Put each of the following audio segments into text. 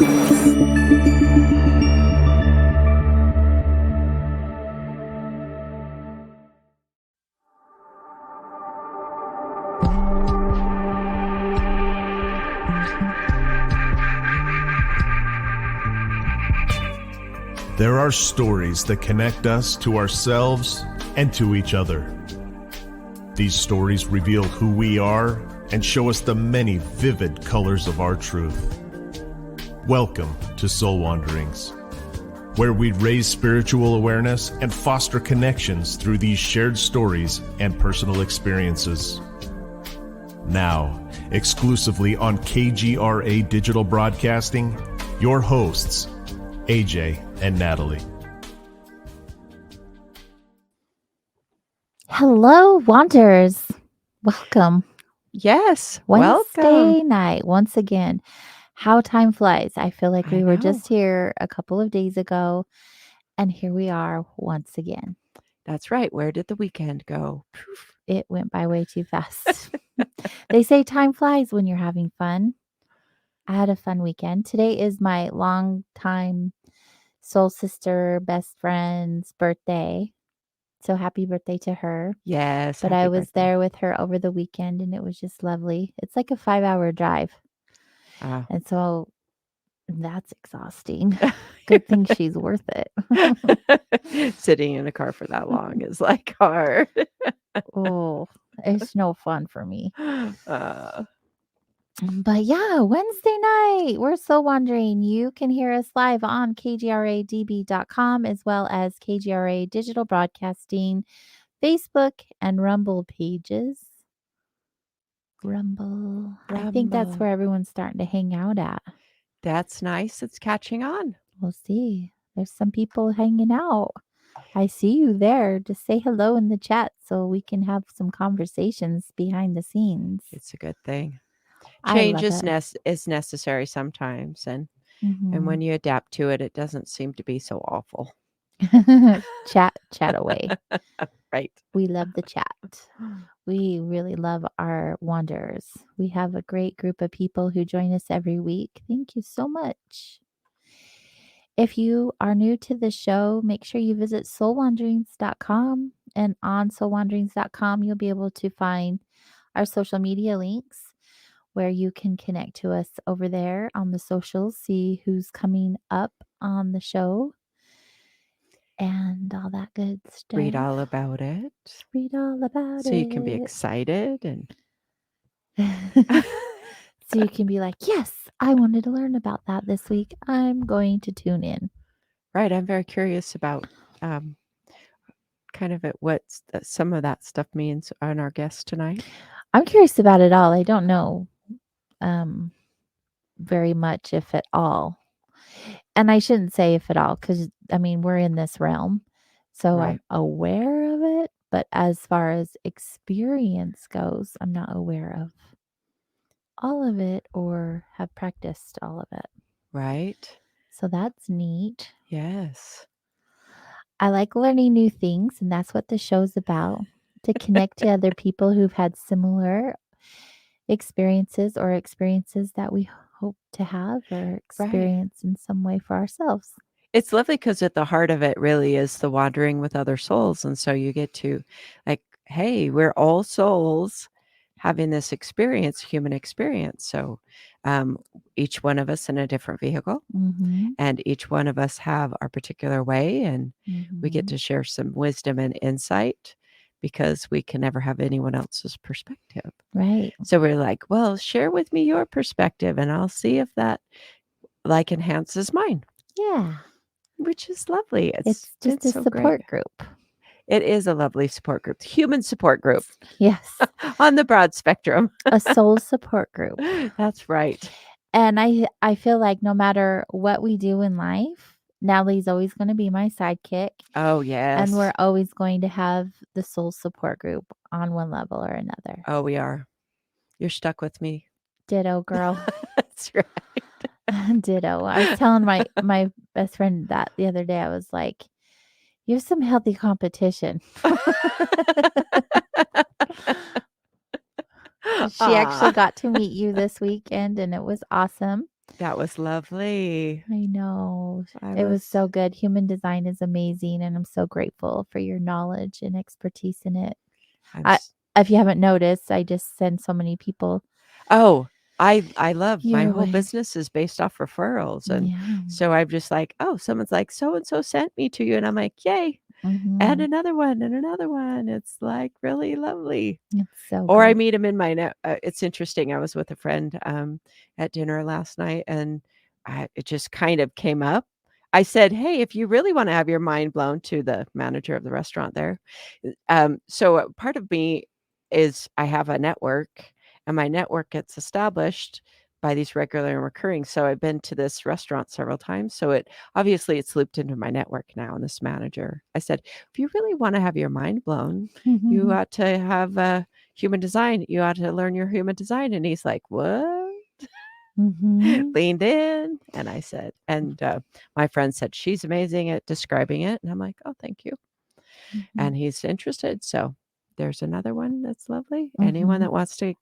There are stories that connect us to ourselves and to each other. These stories reveal who we are and show us the many vivid colors of our truth. Welcome to Soul Wanderings, where we raise spiritual awareness and foster connections through these shared stories and personal experiences. Now, exclusively on KGRA Digital Broadcasting, your hosts, AJ and Natalie. Hello, Wanderers. Welcome. Yes, Wednesday welcome. night, once again. How time flies. I feel like I we were know. just here a couple of days ago, and here we are once again. That's right. Where did the weekend go? Poof. It went by way too fast. They say time flies when you're having fun. I had a fun weekend. Today is my longtime soul sister, best friend's birthday. So happy birthday to her. Yes, But happy I was birthday. there with her over the weekend, and it was just lovely. It's like a 5-hour drive. Ah. And so that's exhausting. Good thing she's worth it. Sitting in a car for that long is like hard. Oh, it's no fun for me. Uh, But yeah, Wednesday night, we're Soul Wandering. You can hear us live on kgradb.com as well as KGRA Digital Broadcasting, Facebook, and Rumble pages. Rumble. I think that's Rumble. where everyone's starting to hang out at. That's nice. It's catching on. We'll see. There's some people hanging out. I see you there. Just say hello in the chat so we can have some conversations behind the scenes. It's a good thing. I Change love it. is necessary sometimes, and Mhm. when you adapt to it, it doesn't seem to be so awful. Chat away. Right. We love the chat. We really love our wanderers. We have a great group of people who join us every week. Thank you so much. If you are new to the show, make sure you visit soulwanderings.com. And on soulwanderings.com, you'll be able to find our social media links where you can connect to us over there on the socials, see who's coming up on the show and all that good stuff. Read all about it. Read all about So it. you can be excited and so you can be like, yes, I wanted to learn about that this week. I'm going to tune in. right. I'm very curious about kind of what some of that stuff means on our guest tonight. I'm curious about it all. I don't know very much, if at all. And I shouldn't say if at all, because I mean, we're in this realm. So Right. I'm aware of it. But as far as experience goes, I'm not aware of all of it or have practiced all of it. Right. So that's neat. Yes. I like learning new things, and that's what the show's about, to connect to other people who've had similar experiences or experiences that we hope to have or experience in some way for ourselves. It's lovely because at the heart of it really is the wandering with other souls. And so you get to like, hey, we're all souls having this experience, human experience. So each one of us in a different vehicle, and each one of us have our particular way, and we get to share some wisdom and insight because we can never have anyone else's perspective. Right. So we're like, well, share with me your perspective and I'll see if that like enhances mine. Yeah. Which is lovely. It's just a so support great. group. It is a lovely support group, human support group. Yes. On the broad spectrum. A soul support group. That's right. And I feel like no matter what we do in life, Natalie's always going to be my sidekick. Oh, yes. And we're always going to have the soul support group on one level or another. Oh, we are. You're stuck with me. Ditto, girl. That's right. Ditto. I was telling my best friend that the other day. I was like, you have some healthy competition. She actually got to meet you this weekend, and it was awesome. That was lovely. I know. I It was was so good. Human design is amazing, and I'm so grateful for your knowledge and expertise in it. I'm I s if you haven't noticed, I just send so many people Oh, I love my your whole way. business is based off referrals, and Yeah. so I'm just like, "Oh, someone's like, 'So and so sent me to you,' and I'm like, 'Yay, and Mhm. another one, and another one.'" It's, like, really lovely. It's so Or I good. meet him in my it's interesting, I was with a friend, at dinner last night, and it just kind of came up. I said, "Hey, if you really wanna have your mind blown," to the manager of the restaurant there. So, part of me is I have a network, and my network gets established by these regular and recurring, so I've been to this restaurant several times, so obviously, it's looped into my network now, and this manager I said, "If you really wanna have your mind blown, you ought to have, human design. You ought to learn your human design." And he's like, "What?" Mhm. Leaned in, and I said and, my friend said, "She's amazing at describing it." And I'm like, "Oh, thank you." Mhm. And he's interested, so there's another one that's lovely. Anyone Mhm. that wants to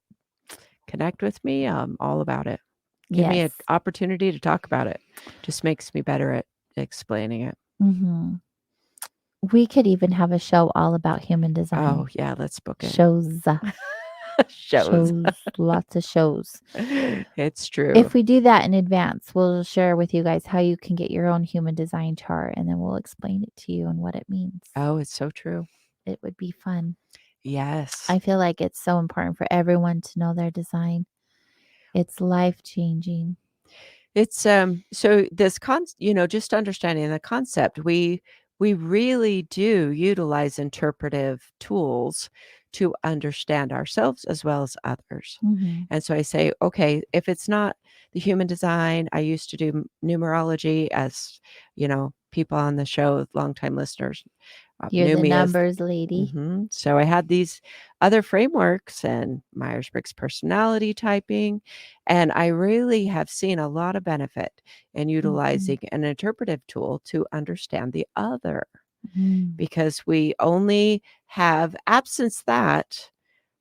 connect with me, I'm all about it. Give me an Yes. opportunity to talk about it. Just makes me better at explaining it. Mhm. We could even have a show all about human Oh, design. yeah, let's book it. Shows, Shows. lots of shows. It's true. If we do that in advance, we'll share with you guys how you can get your own human design chart, and then we'll explain it to you and what it means. Oh, it's so true. It would be fun. Yes. I feel like it's so important for everyone to know their design. It's life changing. It's, so this just understanding the concept, we really do utilize interpretive tools to understand ourselves as well as others. Mhm. And so I say, okay, if it's not the human design, I used to do numerology as, people on the show, longtime listeners, You're knew the me as numbers lady. So I had these other frameworks and Myers-Briggs personality typing, and I really have seen a lot of benefit in Mhm. utilizing an interpretive tool to understand the other Mm. because we only have absence that,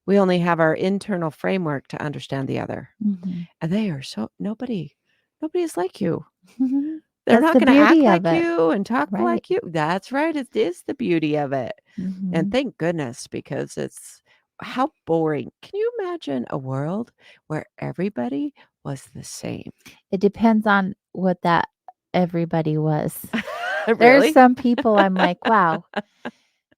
we only have our internal framework to understand the other. Mhm. And they are nobody is like you. They're That's not the gonna act beauty of like it, you and talk right? like you. That's right, it is the beauty of it. And Mhm. thank goodness because it's how boring. Can you imagine a world where everybody was the same? It depends on what that everybody was. There's Really? some people I'm like, "Wow,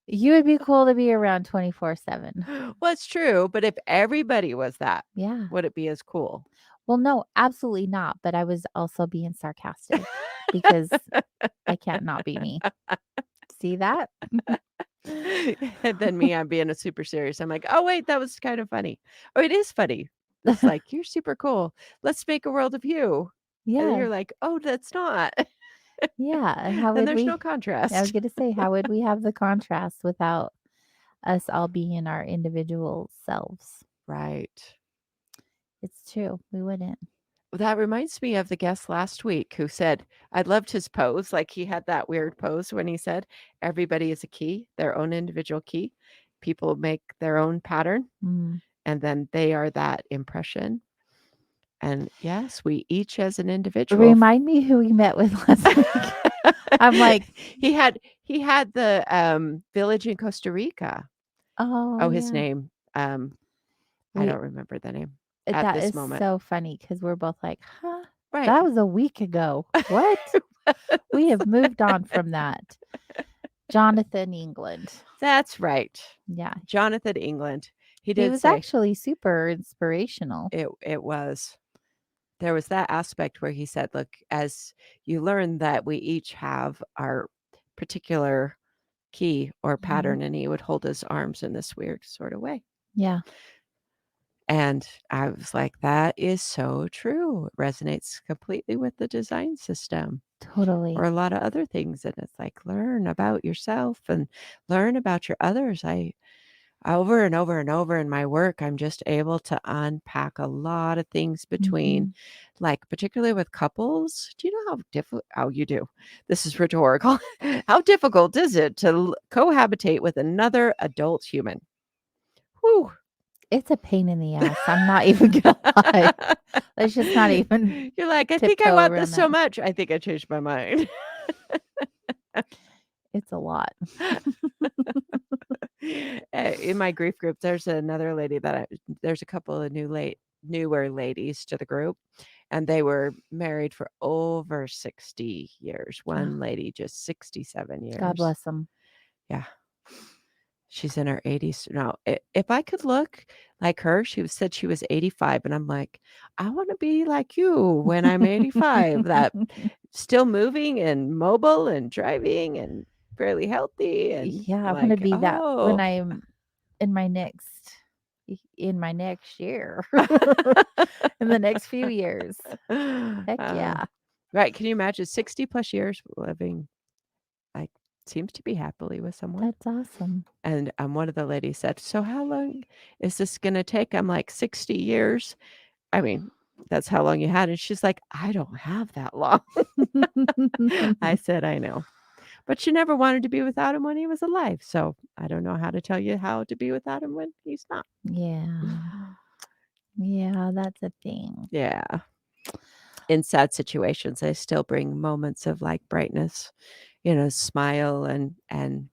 you would be cool to be around 24/7." Well, it's true, but if everybody was that, Yeah. would it be as cool? Well, no, absolutely not, but I was also being sarcastic because I can't not be me. See that? And then me, I'm being a super serious. I'm like, "Oh, wait, that was kind of funny." Oh, it is funny. It's like, "You're super cool. Let's make a world of you." And then Yeah. you're like, "Oh, that's not." Yeah, and how And would there's no we I was contrast. gonna say, how would we have the contrast without us all being our individual selves? Right. It's true, we wouldn't. Well, that reminds me of the guest last week who said, I loved his pose. Like he had that weird pose when he said, everybody is a key, their own individual key. People make their own pattern, Mm. and then they are that impression. And yes, we each as an individual. Remind me who we met with last week. I'm like, he had the village in Costa Rica. "Oh, Oh, his yeah." name. I We don't remember the name at that this is moment. so funny because 'cause we're both like, "Huh? Right. That was a week ago. What? We have moved on from that." Jonathan England. That's right. Yeah. Jonathan England. He He did was say actually super inspirational. it was. There was that aspect where he said, "Look, as you learn that we each have our particular key or Mhm. pattern," and he would hold his arms in this weird sort of way. Yeah, And I was like, "That is so true." It resonates completely with the design system or totally. a lot of other things, and it's like, learn about yourself and learn about your others. I over and over and over in my work, I'm just able to unpack a lot of things between, Mhm. like, particularly with couples. Do you know how difficult? Oh, you do. This is rhetorical. How difficult is it to cohabitate with another adult human? Whew. It's a pain in the ass. I'm not even gonna lie. Let's just not even You're like, I think I tiptoe want around this so that. much. I think I changed my mind. It's a lot. In my grief group, there's another lady there's a couple of newer ladies to the group, and they were married for over 60 years. One lady just 67 God years. bless them. Yeah. She's in her 80s now. If I could look like her, said she was 85, and I'm like, I want to be like you when I'm 85. That still moving and mobile and driving and fairly healthy and Yeah, I want to like, be that when oh. I'm in my next year. In the next few years. Heck yeah. Right. Can you imagine 60 plus years living like seems to be happily with someone? That's awesome. And one of the ladies said, "So how long is this gonna take?" I'm like, "60 years." I mean, that's how long you had. And she's like, "I don't have that long." I said, "I know." But she never wanted to be without him when he was alive. So I don't know how to tell you how to be without him when he's not. Yeah. Yeah, that's a thing. Yeah. In sad situations, I still bring moments of like brightness, smile and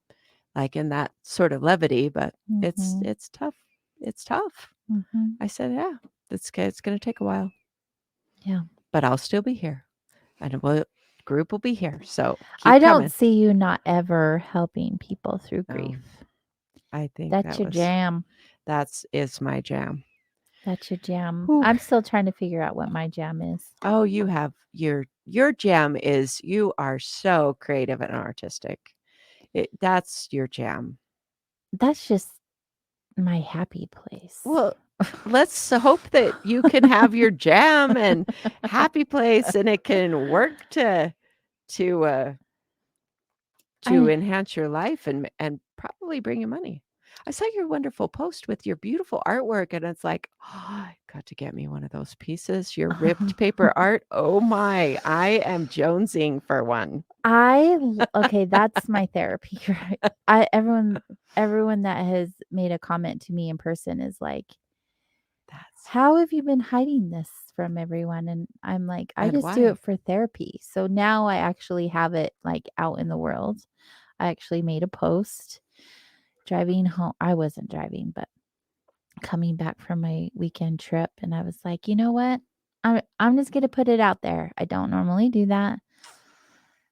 like in that sort of levity, but Mhm. it's tough. It's tough. Mhm. I said, "Yeah, it's going to take a while, Yeah. but I'll still be here, and group will be here. So I keep don't coming." see you not ever helping people through No, grief. I think That's your jam. is my jam. That's your jam. Whew. I'm still trying to figure out what my jam is. Oh, you have your jam is you are so creative and artistic. That's your jam. That's just my happy place. Well, let's hope that you can have your jam and happy place, and it can work to I enhance your life and probably bring you money. I saw your wonderful post with your beautiful artwork, and it's like, oh, got to get me one of those pieces. Your ripped paper art. Oh my, I am jonesing for one. okay, that's my therapy, right? Everyone that has made a comment to me in person is like, That's "How have you been hiding this from everyone?" And I'm like, "I and just do why? it for therapy." So now I actually have it like out in the world. I actually made a post driving home. I wasn't driving, but coming back from my weekend trip, and I was like, "You know what? I'm just gonna put it out there. I don't normally do that.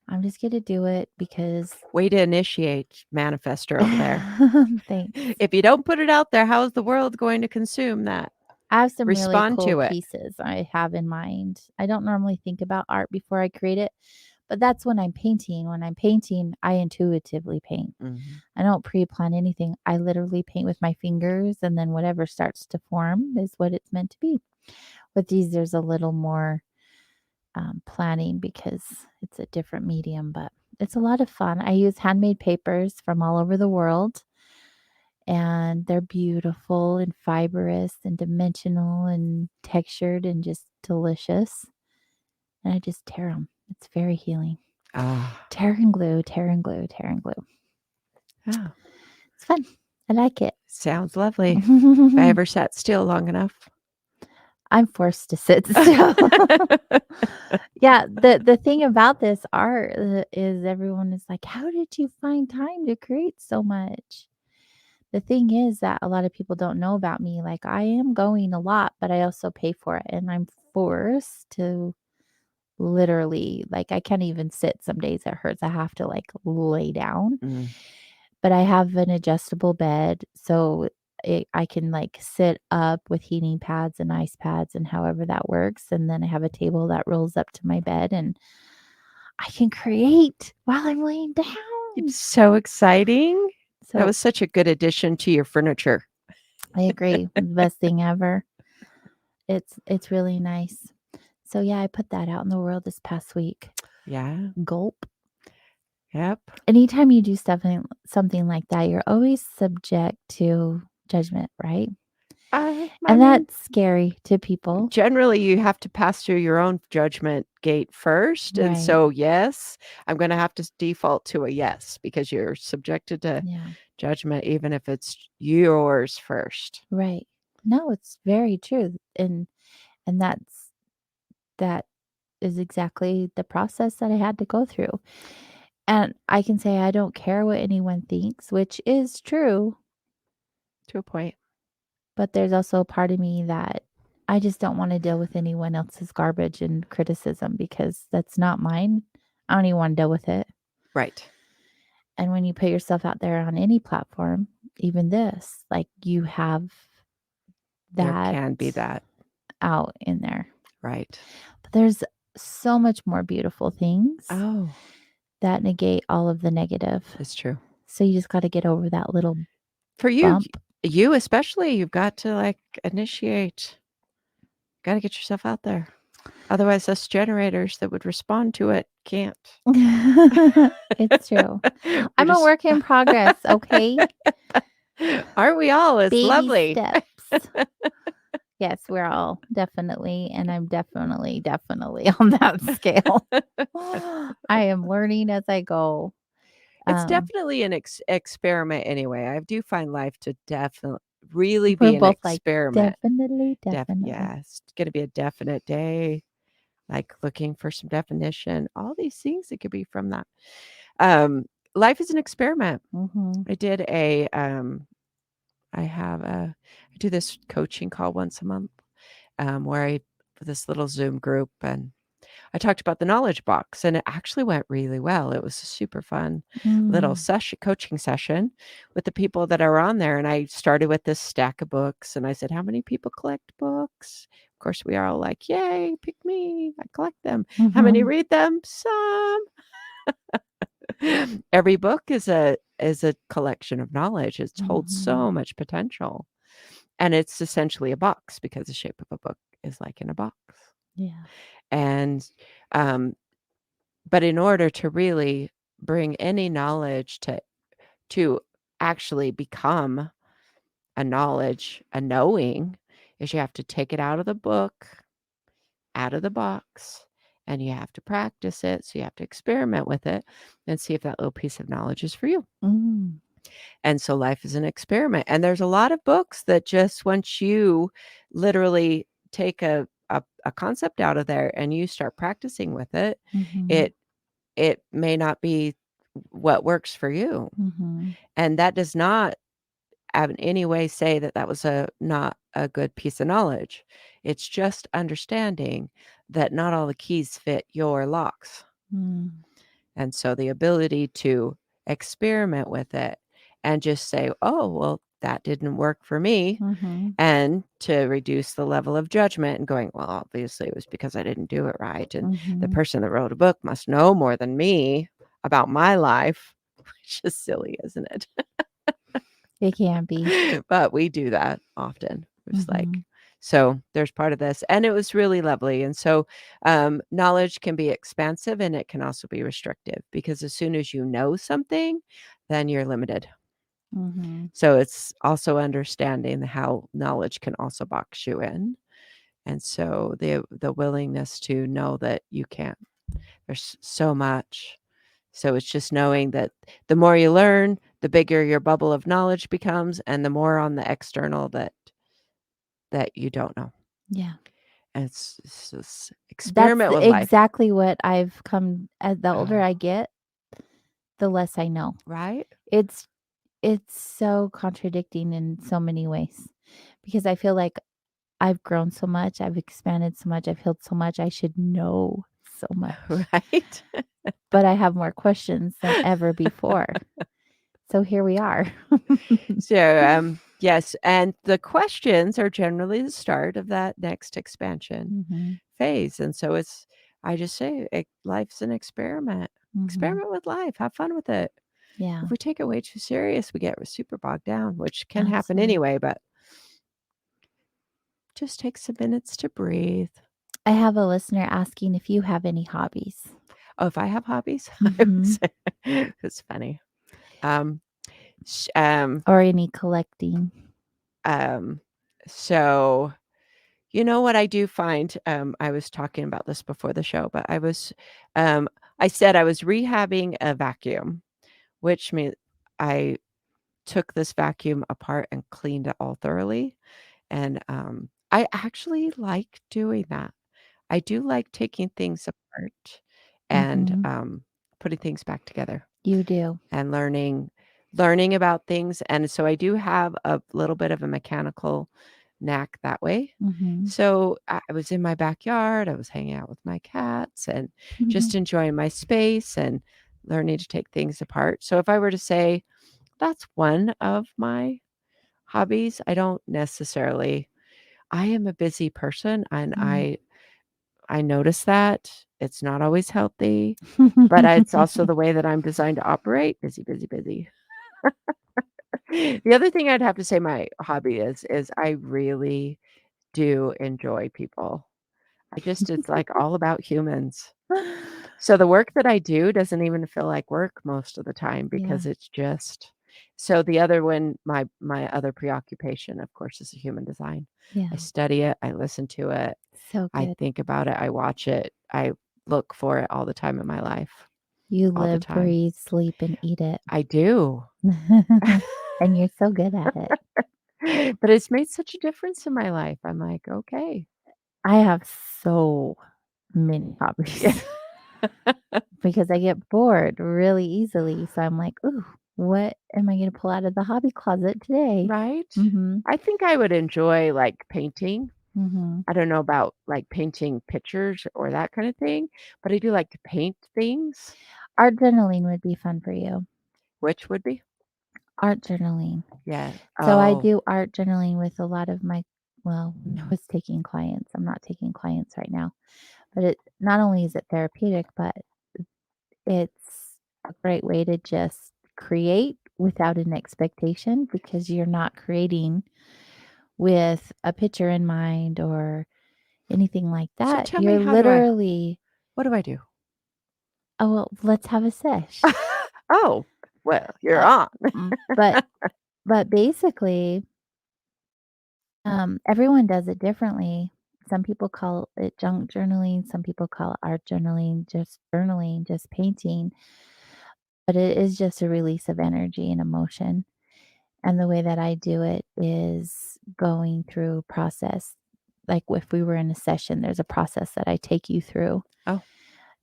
I'm just gonna do it because." Way to initiate manifester over there. Thanks. If you don't put it out there, how is the world going to consume that? I have some really Respond cool to it. pieces I have in mind. I don't normally think about art before I create it, but that's when I'm painting. When I'm painting, I intuitively paint. Mhm. I don't pre-plan anything. I literally paint with my fingers, and then whatever starts to form is what it's meant to be. With these, there's a little more planning because it's a different medium, but it's a lot of fun. I use handmade papers from all over the world, and they're beautiful and fibrous and dimensional and textured and just delicious. And I just tear them. It's very healing. Ah, Tear and glue, tear and glue, tear and glue. yeah. It's fun. I like it. Sounds lovely. If I ever sat still long enough. I'm forced to sit still. Yeah, the thing about this art is everyone is like, "How did you find time to create so much?" The thing is that a lot of people don't know about me. Like, I am going a lot, but I also pay for it, and I'm forced to literally, like, I can't even sit. Some days it hurts. I have to like lay down. Mm. But I have an adjustable bed, so I can like sit up with heating pads and ice pads and however that works. And then I have a table that rolls up to my bed, and I can create while I'm laying down. It's so exciting. That So was such a good addition to your furniture. I agree. The best thing ever. It's really nice. So yeah, I put that out in the world this past week. Yeah. Gulp. Yep. Anytime you do something like that, you're always subject to judgment, right? I And mean, that's scary to people. generally, you have to pass through your own judgment gate first. And Right. so, yes, I'm going to have to default to a yes because you're subjected to Yeah. judgment, even if it's yours first. Right. No, it's very true. And that is exactly the process that I had to go through. And I can say I don't care what anyone thinks, which is true, To a point. but there's also a part of me that I just don't want to deal with anyone else's garbage and criticism because that's not mine. I don't even want to deal with it. Right. And when you put yourself out there on any platform, even this, like you have There that can be that. out in there. Right. But there's so much more beautiful things Oh, that negate all of the negative. it's true. So you just got to get over that little For you, bump. you especially, you've got to like initiate. Got to get yourself out there. Otherwise, us generators that would respond to it can't. It's true. We're I'm a just- work in progress, okay? Aren't we all? It's Baby lovely. steps. Yes, we're all definitely, and I'm definitely on that scale. I am learning as I go. It's definitely an experiment anyway. I do find life to definitely really We're be an both like, experiment. definitely. Yeah, it's going to be a definite day, like looking for some definition, all these things that could be from that. Life is an experiment. Mhm. I did I do this coaching call once a month, where this little Zoom group, and I talked about the knowledge box, and it actually went really well. It was a super fun little coaching session with the people that are on there. And I started with this stack of books, and I said, "How many people collect books?" Of course, we are all like, "Yay, pick me! I collect them." How many Mhm. read them? Some. Every book is a collection of knowledge. It holds so much potential, and it's essentially a box because the shape of a book is like in a box. Yeah. And but in order to really bring any knowledge to actually become a knowledge, a knowing, is you have to take it out of the book, out of the box, and you have to practice it. So you have to experiment with it and see if that little piece of knowledge is for you. Mm. And so life is an experiment. And there's a lot of books that just once you literally take a concept out of there and you start practicing with it, Mhm. it may not be what works for you. Mhm. And that does not in any way say that that was not a good piece of knowledge. It's just understanding that not all the keys fit your locks. Mm. And so the ability to experiment with it and just say, "Oh, well, that didn't work for me." Mhm. And to reduce the level of judgment and going, "Well, obviously it was because I didn't do it right. And the Mhm. person that wrote a book must know more than me about my life," which is silly, isn't it? It can be. But we do that often. We're just like, Mhm. so there's part of this. And it was really lovely. And so knowledge can be expansive and it can also be restrictive because as soon as you know something, then you're limited. Mhm. So it's also understanding how knowledge can also box you in. And so the willingness to know that you can't. There's so much. So it's just knowing that the more you learn, the bigger your bubble of knowledge becomes, and the more on the external that you don't know. Yeah. And it's just That's experiment with life, exactly what I've come as the older Oh. I get, the less I know. right? It's it's so contradicting in so many ways because I feel like I've grown so much, I've expanded so much, I've healed so much, I should know so much. Right? But I have more questions than ever before. So here we are. So, yes, and the questions are generally the start of that next expansion Mhm. phase. And so I just say, life's an experiment. Mhm. Experiment with life. Have fun with it. Yeah. If we take it way too serious, we get super bogged down, which can happen Absolutely. anyway, but just take some minutes to breathe. I have a listener asking if you have any hobbies. Oh, if I have hobbies, Mhm. it's funny. Um, sh- um, Or any collecting. so you know what I do find, I was talking about this before the show, but I said I was rehabbing a vacuum, which means I took this vacuum apart and cleaned it all thoroughly. And I actually like doing that. I do like taking things apart and Mhm. putting things back together You do. and learning about things. And so I do have a little bit of a mechanical knack that way. Mhm. So I was in my backyard, I was hanging out with my cats and just enjoying my space and learning to take things apart. So if I were to say that's one of my hobbies, I don't necessarily I am a busy person and Mm. I notice that. It's not always healthy, but it's also the way that I'm designed to operate. Busy, busy, busy. The other thing I'd have to say my hobby is I really do enjoy people. I just it's like all about humans. So the work that I do doesn't even feel like work most of the time Yeah. because it's just so the other one, my other preoccupation, of course, is human design. Yeah. I study it, I listen to it, So I good. think about it, I watch it, I look for it all the time in my life, You all the live, time. breathe, sleep, and eat it. I do. And you're so good at it. But it's made such a difference in my life. I'm like, okay. I have so many Yeah. hobbies because I get bored really easily. So I'm like, ooh, what am I going to pull out of the hobby closet today? Right? Mhm. I think I would enjoy like painting. Mhm. I don't know about like painting pictures or that kind of thing, but I do like to paint things, Art journaling would be fun for you. which would be Art journaling. yeah. So I Oh, do art journaling with a lot of my well, when I was taking clients. I'm not taking clients right now. But it not only is it therapeutic, but it's a great way to just create without an expectation because you're not creating with a picture in mind or anything like so that. tell me You're how do I literally, what do I do? "Oh, well, let's have a sesh." Oh, well, you're Uh, on. but basically, everyone does it differently. Some people call it junk journaling, some people call it art journaling, just painting, but it is just a release of energy and emotion. And the way that I do it is going through a process. Like if we were in a session, there's a process that I take you through Oh,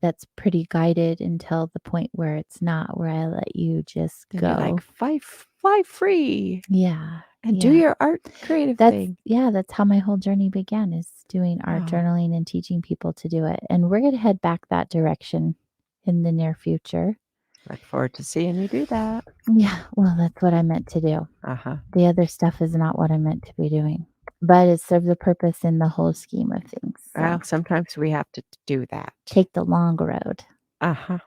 that's pretty guided until the point where it's not, where I let you just then you're like go. fly free Yeah. and do Yeah. your art creative thing. That's how my whole journey began is doing art Oh, journaling and teaching people to do it. And we're going to head back that direction in the near future. look forward to seeing you do that. Yeah, well, that's what I meant to do. Uh-huh. The other stuff is not what I meant to be doing, but it serves a purpose in the whole scheme of things. So Well, sometimes we have to do that. take the long road. Uh-huh.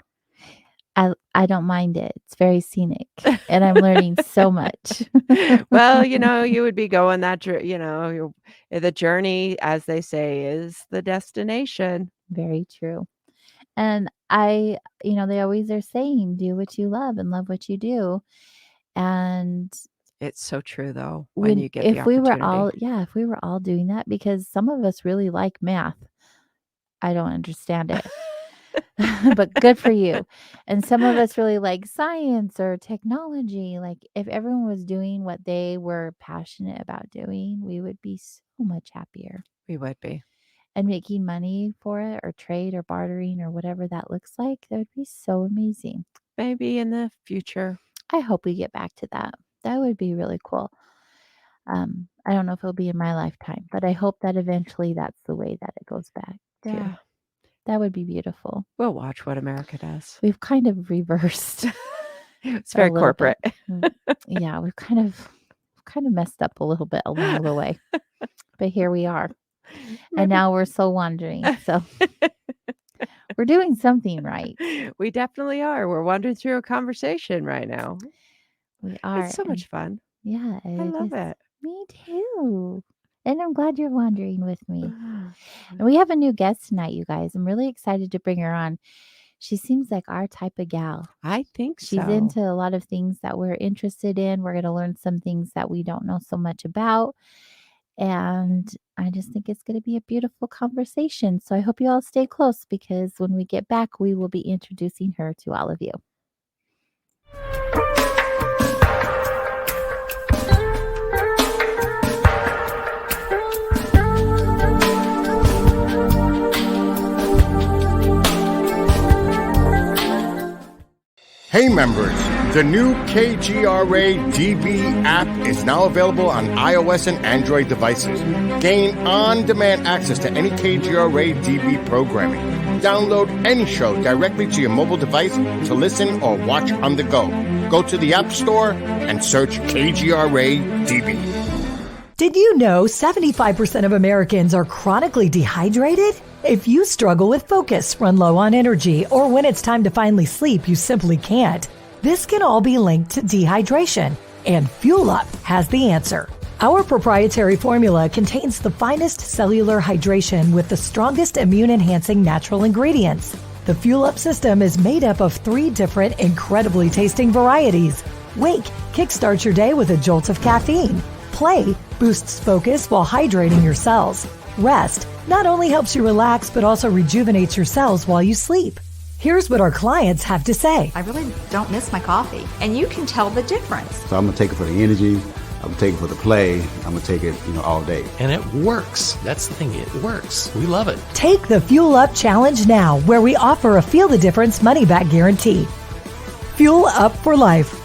I don't mind it. It's very scenic, and I'm learning so much. Well, you would be going the journey, as they say, is the destination. Very true. And they always are saying, do what you love and love what you do. And It's so true, though, when when you get the if we were all opportunity. yeah, if we were all doing that, because some of us really like math. I don't understand it. But good for you. And some of us really like science or technology. Like if everyone was doing what they were passionate about doing, we would be so much happier. We would be. And making money for it or trade or bartering or whatever that looks like, that would be so amazing. Maybe in the future. I hope we get back to that. That would be really cool. I don't know if it'll be in my lifetime, but I hope that eventually that's the way that it goes back to. Yeah. That would be beautiful. We'll watch what America does. We've kind of reversed It's a very little bit. corporate. Yeah, we've kind of messed up a little bit along the way. But here we are. And now we're soul wandering. So we're doing something right. We definitely are. We're wandering through a conversation right now. We are. It's so And much fun. yeah, I it love is. it. Me too. And I'm glad you're wandering with me. And we have a new guest tonight, you guys. I'm really excited to bring her on. She seems like our type of gal. I think She's so. into a lot of things that we're interested in. We're going to learn some things that we don't know so much about. And I just think it's going to be a beautiful conversation. So I hope you all stay close because when we get back, we will be introducing her to all of you. Hey members, the new KGRA DB app is now available on iOS and Android devices. Gain on-demand access to any KGRA DB programming. Download any show directly to your mobile device to listen or watch on the go. Go to the App Store and search KGRA DB. Did you know 75% of Americans are chronically dehydrated? If you struggle with focus, run low on energy, or when it's time to finally sleep, you simply can't, this can all be linked to dehydration, and Fuel Up has the answer. Our proprietary formula contains the finest cellular hydration with the strongest immune-enhancing natural ingredients. The Fuel Up system is made up of 3 different incredibly tasting varieties. Wake kickstarts your day with a jolt of caffeine. Play boosts focus while hydrating your cells. Rest not only helps you relax, but also rejuvenates your cells while you sleep. Here's what our clients have to say. I really don't miss my coffee, and you can tell the difference. So I'm gonna take it for the energy. I'm gonna take it for the play. I'm gonna take it, all day. And it works. That's the thing. It works. We love it. Take the Fuel Up Challenge now, where we offer a feel the difference money back guarantee. Fuel Up for life.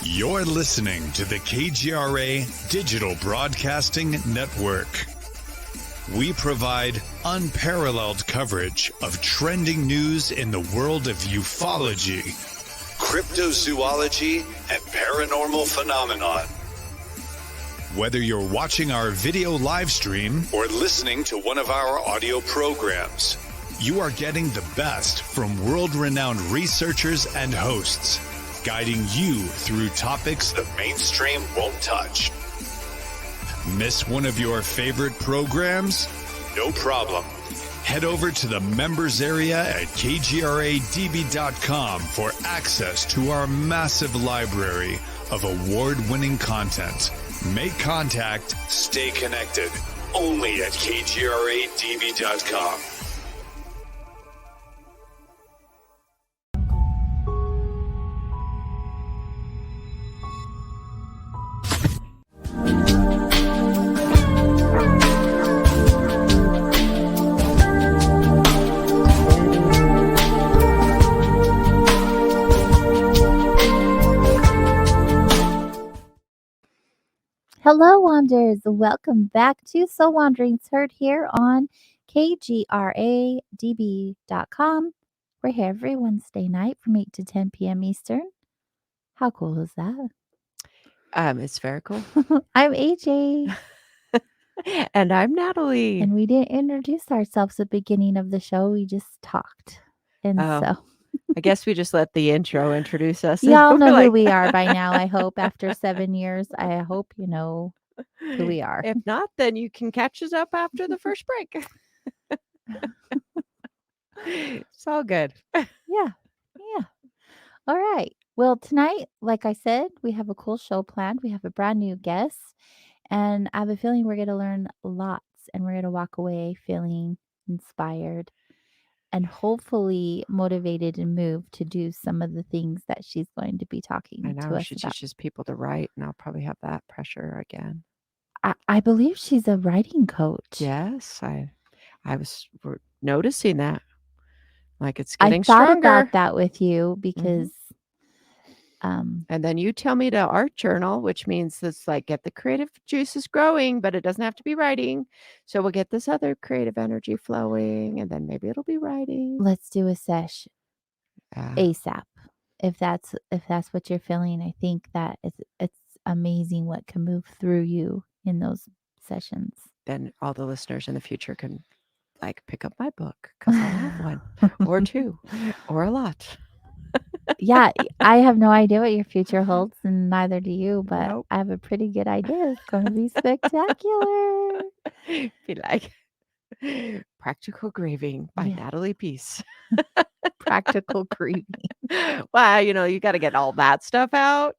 You're listening to the KGRA Digital Broadcasting Network. We provide unparalleled coverage of trending news in the world of ufology, cryptozoology, and paranormal phenomenon. Whether you're watching our video live stream or listening to one of our audio programs, you are getting the best from world-renowned researchers and hosts, guiding you through topics the mainstream won't touch. Miss one of your favorite programs? No problem. Head over to the members area at kgradb.com for access to our massive library of award-winning content. Make contact, stay connected. Only at kgradb.com. Hello, Wanderers. Welcome back to Soul Wanderings, heard here on kgradb.com. We're here every Wednesday night from 8 to 10 p.m. Eastern. How cool is that? It's very cool. I'm AJ. And I'm Natalie. And we didn't introduce ourselves at the beginning of the show. We just talked. And so I guess we just let the intro introduce us. y'all know who we are by now, I hope. After 7 years, I hope you know who we are. If not, then you can catch us up after the first break. It's all good. Yeah. All right. Well, tonight, like I said, we have a cool show planned. We have a brand new guest, and I have a feeling we're going to learn lots, and we're going to walk away feeling inspired and hopefully motivated and moved to do some of the things that she's going to be talking I to know us she about. teaches people to write, and I'll probably have that pressure again. I believe she's a writing coach. Yes, I was noticing that. Like it's I getting thought stronger. about that with you because And then you tell me to art journal, which means it's like get the creative juices growing, but it doesn't have to be writing. So we'll get this other creative energy flowing, and then maybe it'll be writing. let's do a sesh Ah, ASAP. If that's what you're feeling, I think that it's amazing what can move through you in those sessions. then all the listeners in the future can like pick up my book because I have one or two or a lot. Yeah, I have no idea what your future holds, and neither do you, but Nope. I have a pretty good idea. It's going to be spectacular. Be like Practical Graving by Yeah. Natalie Peace. Practical grieving. Well, you got to get all that stuff out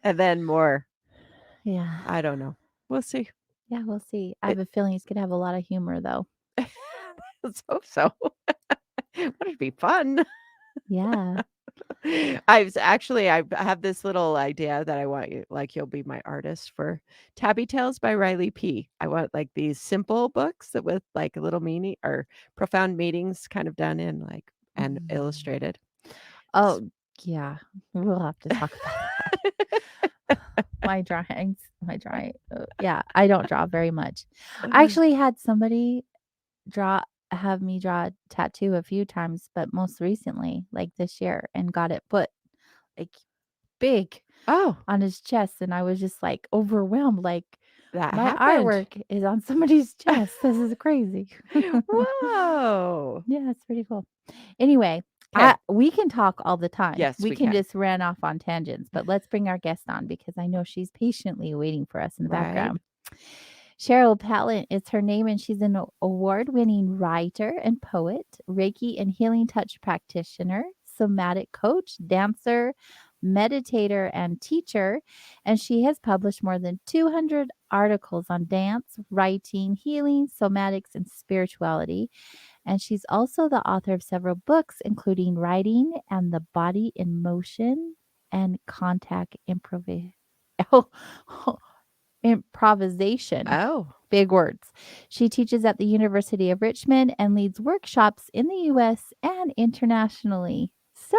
and then more. Yeah. I don't know. We'll see. Yeah, we'll see. I have a feeling it's going to have a lot of humor, though. Let's hope so. Would it be fun? Yeah. I have this little idea that I want you, like, you'll be my artist for Tabby Tales by Riley P. I want like these simple books that with like a little meaning or profound meanings kind of done in like and illustrated. Oh, yeah. We'll have to talk about that. My drawing. Yeah, I don't draw very much. I actually had somebody have me draw a tattoo a few times, but most recently, like this year, and got it put like big Oh, on his chest, and I was just like overwhelmed. Like that my happened. artwork is on somebody's chest. This is crazy. Whoa. Yeah, it's pretty cool. Anyway, Okay. we can talk all the time. Yes, we we can can. just run off on tangents, but let's bring our guest on because I know she's patiently waiting for us in the Right. background. Cheryl Pallant is her name, and she's an award-winning writer and poet, Reiki and healing touch practitioner, somatic coach, dancer, meditator, and teacher. And she has published more than 200 articles on dance, writing, healing, somatics, and spirituality. And she's also the author of several books, including Writing and the Body in Motion and Contact Improvisation. Oh. Big words. She teaches at the University of Richmond and leads workshops in the U.S. and internationally. So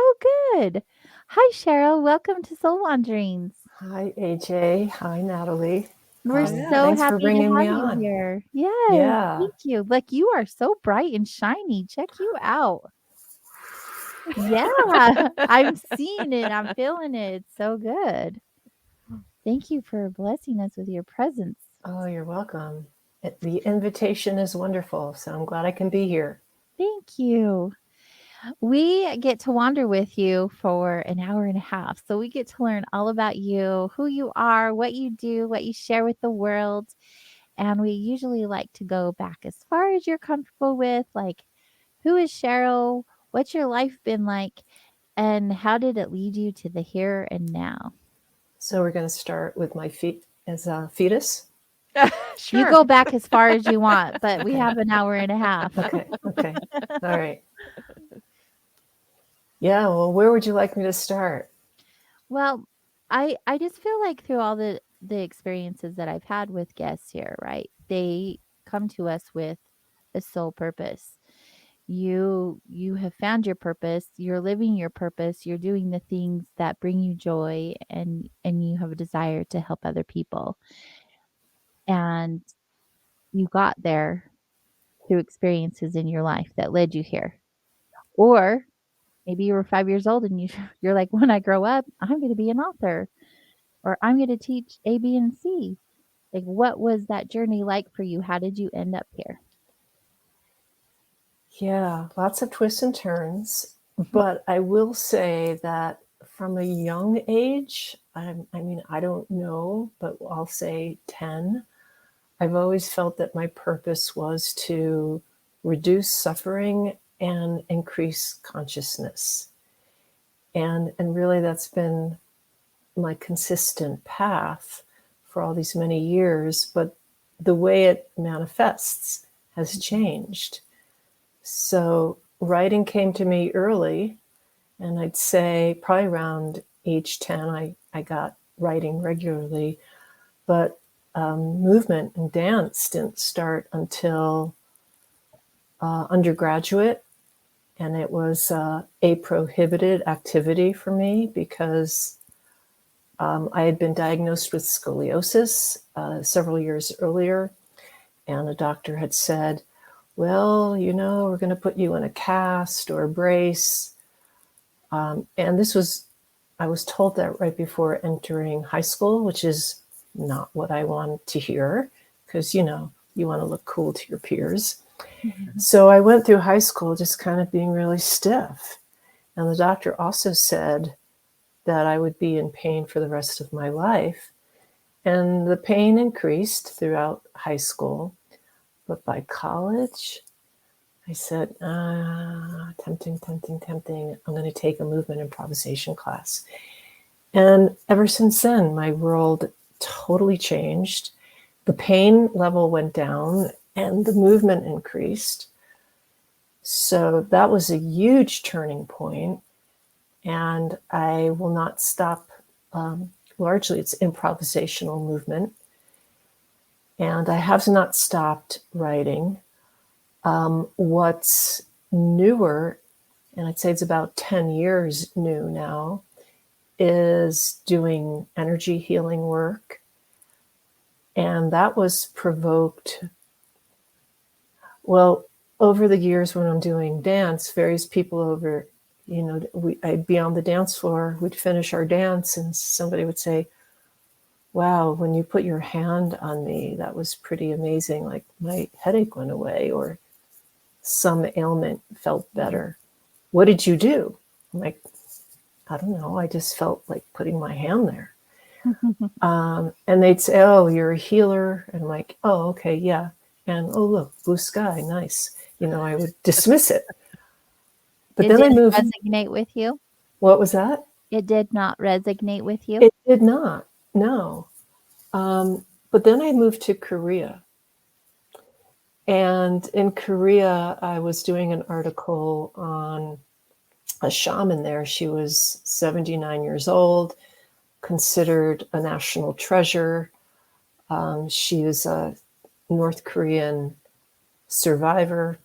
good. Hi, Cheryl. Welcome to Soul Wanderings. Hi, AJ. Hi, Natalie. We're so Thanks for happy bringing to me have you on. here. Yes. Yeah. Thank you. Like you are so bright and shiny. Check you out. Yeah. I'm seeing it. I'm feeling it. It's so good. Thank you for blessing us with your presence. Oh, you're welcome. The invitation is wonderful, so I'm glad I can be here. Thank you. We get to wander with you for an hour and a half. So we get to learn all about you, who you are, what you do, what you share with the world. And we usually like to go back as far as you're comfortable with, like, who is Cheryl? What's your life been like? And how did it lead you to the here and now? So we're going to start with my feet as a fetus. Sure. You go back as far as you want, but we have an hour and a half. Okay. All right. Yeah, well, where would you like me to start? Well, I just feel like through all the experiences that I've had with guests here, right? They come to us with a soul purpose. You have found your purpose, you're living your purpose, you're doing the things that bring you joy, and you have a desire to help other people. And you got there through experiences in your life that led you here. Or maybe you were 5 years old and you're like, when I grow up, I'm going to be an author, or I'm going to teach A, B, and C. Like, what was that journey like for you? How did you end up here? Yeah, lots of twists and turns. But I will say that from a young age, I mean, I don't know, but I'll say 10, I've always felt that my purpose was to reduce suffering and increase consciousness. And really that's been my consistent path for all these many years, but the way it manifests has changed. So writing came to me early, and I'd say probably around age 10, I got writing regularly, but movement and dance didn't start until undergraduate, and it was a prohibited activity for me because I had been diagnosed with scoliosis several years earlier, and a doctor had said, well, you know, we're going to put you in a cast or a brace. And I was told that right before entering high school, which is not what I wanted to hear because, you know, you want to look cool to your peers. Mm-hmm. So I went through high school just kind of being really stiff. And the doctor also said that I would be in pain for the rest of my life. And the pain increased throughout high school. But by college, I said, tempting. I'm going to take a movement improvisation class. And ever since then, my world totally changed. The pain level went down and the movement increased. So that was a huge turning point. and I will not stop. Largely, it's improvisational movement, and I have not stopped writing. What's newer, and I'd say it's about 10 years new now, is doing energy healing work. And that was provoked, well, over the years when I'm doing dance, various people over, I'd be on the dance floor, we'd finish our dance, and somebody would say, wow, when you put your hand on me, that was pretty amazing. Like my headache went away, or some ailment felt better. What did you do? I'm like, I don't know. I just felt like putting my hand there. And they'd say, oh, you're a healer. And I'm like, oh, okay, yeah. And oh, look, blue sky, nice. I would dismiss it. But then I moved. Resonate with you? What was that? It did not resonate with you? It did not, no. But then I moved to Korea. And in Korea, I was doing an article on a shaman there. She was 79 years old, considered a national treasure. She was a North Korean survivor.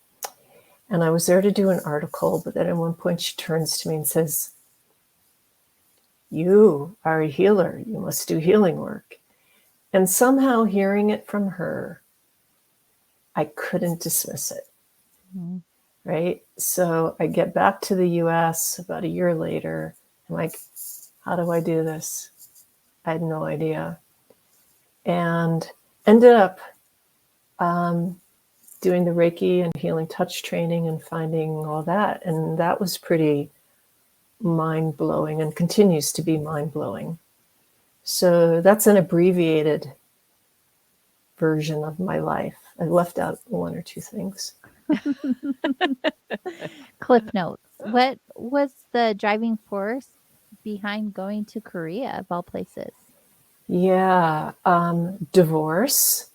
And I was there to do an article, but then at one point she turns to me and says, you are a healer. You must do healing work. And somehow hearing it from her, I couldn't dismiss it. Mm-hmm. Right? So I get back to the US about a year later. I'm like, how do I do this? I had no idea. And ended up doing the Reiki and healing touch training and finding all that. And that was pretty mind-blowing and continues to be mind-blowing. So that's an abbreviated version of my life. I left out one or two things. Cliff notes. What was the driving force behind going to Korea, of all places? Yeah, divorce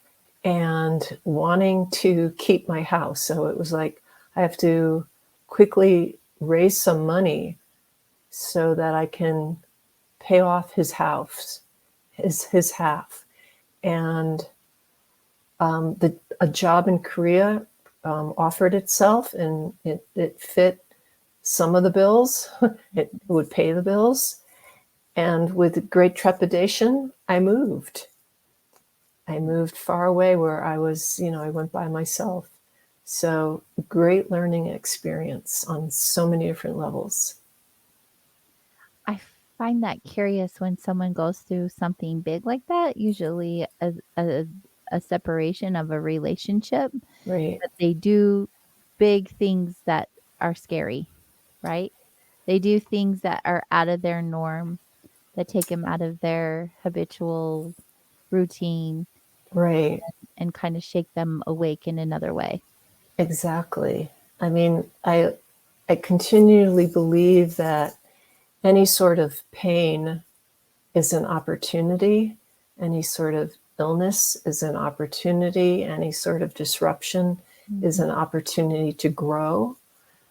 and wanting to keep my house. So it was like, I have to quickly raise some money so that I can pay off his house, his half. And a job in Korea offered itself, and it fit some of the bills. It would pay the bills. And with great trepidation, I moved. I moved far away where I was, I went by myself. So great learning experience on so many different levels. I find that curious when someone goes through something big like that, usually a separation of a relationship. Right. But they do big things that are scary, right? They do things that are out of their norm, that take them out of their habitual routine. Right. And kind of shake them awake in another way. Exactly. I mean, I continually believe that any sort of pain is an opportunity. Any sort of illness is an opportunity. Any sort of disruption is an opportunity to grow.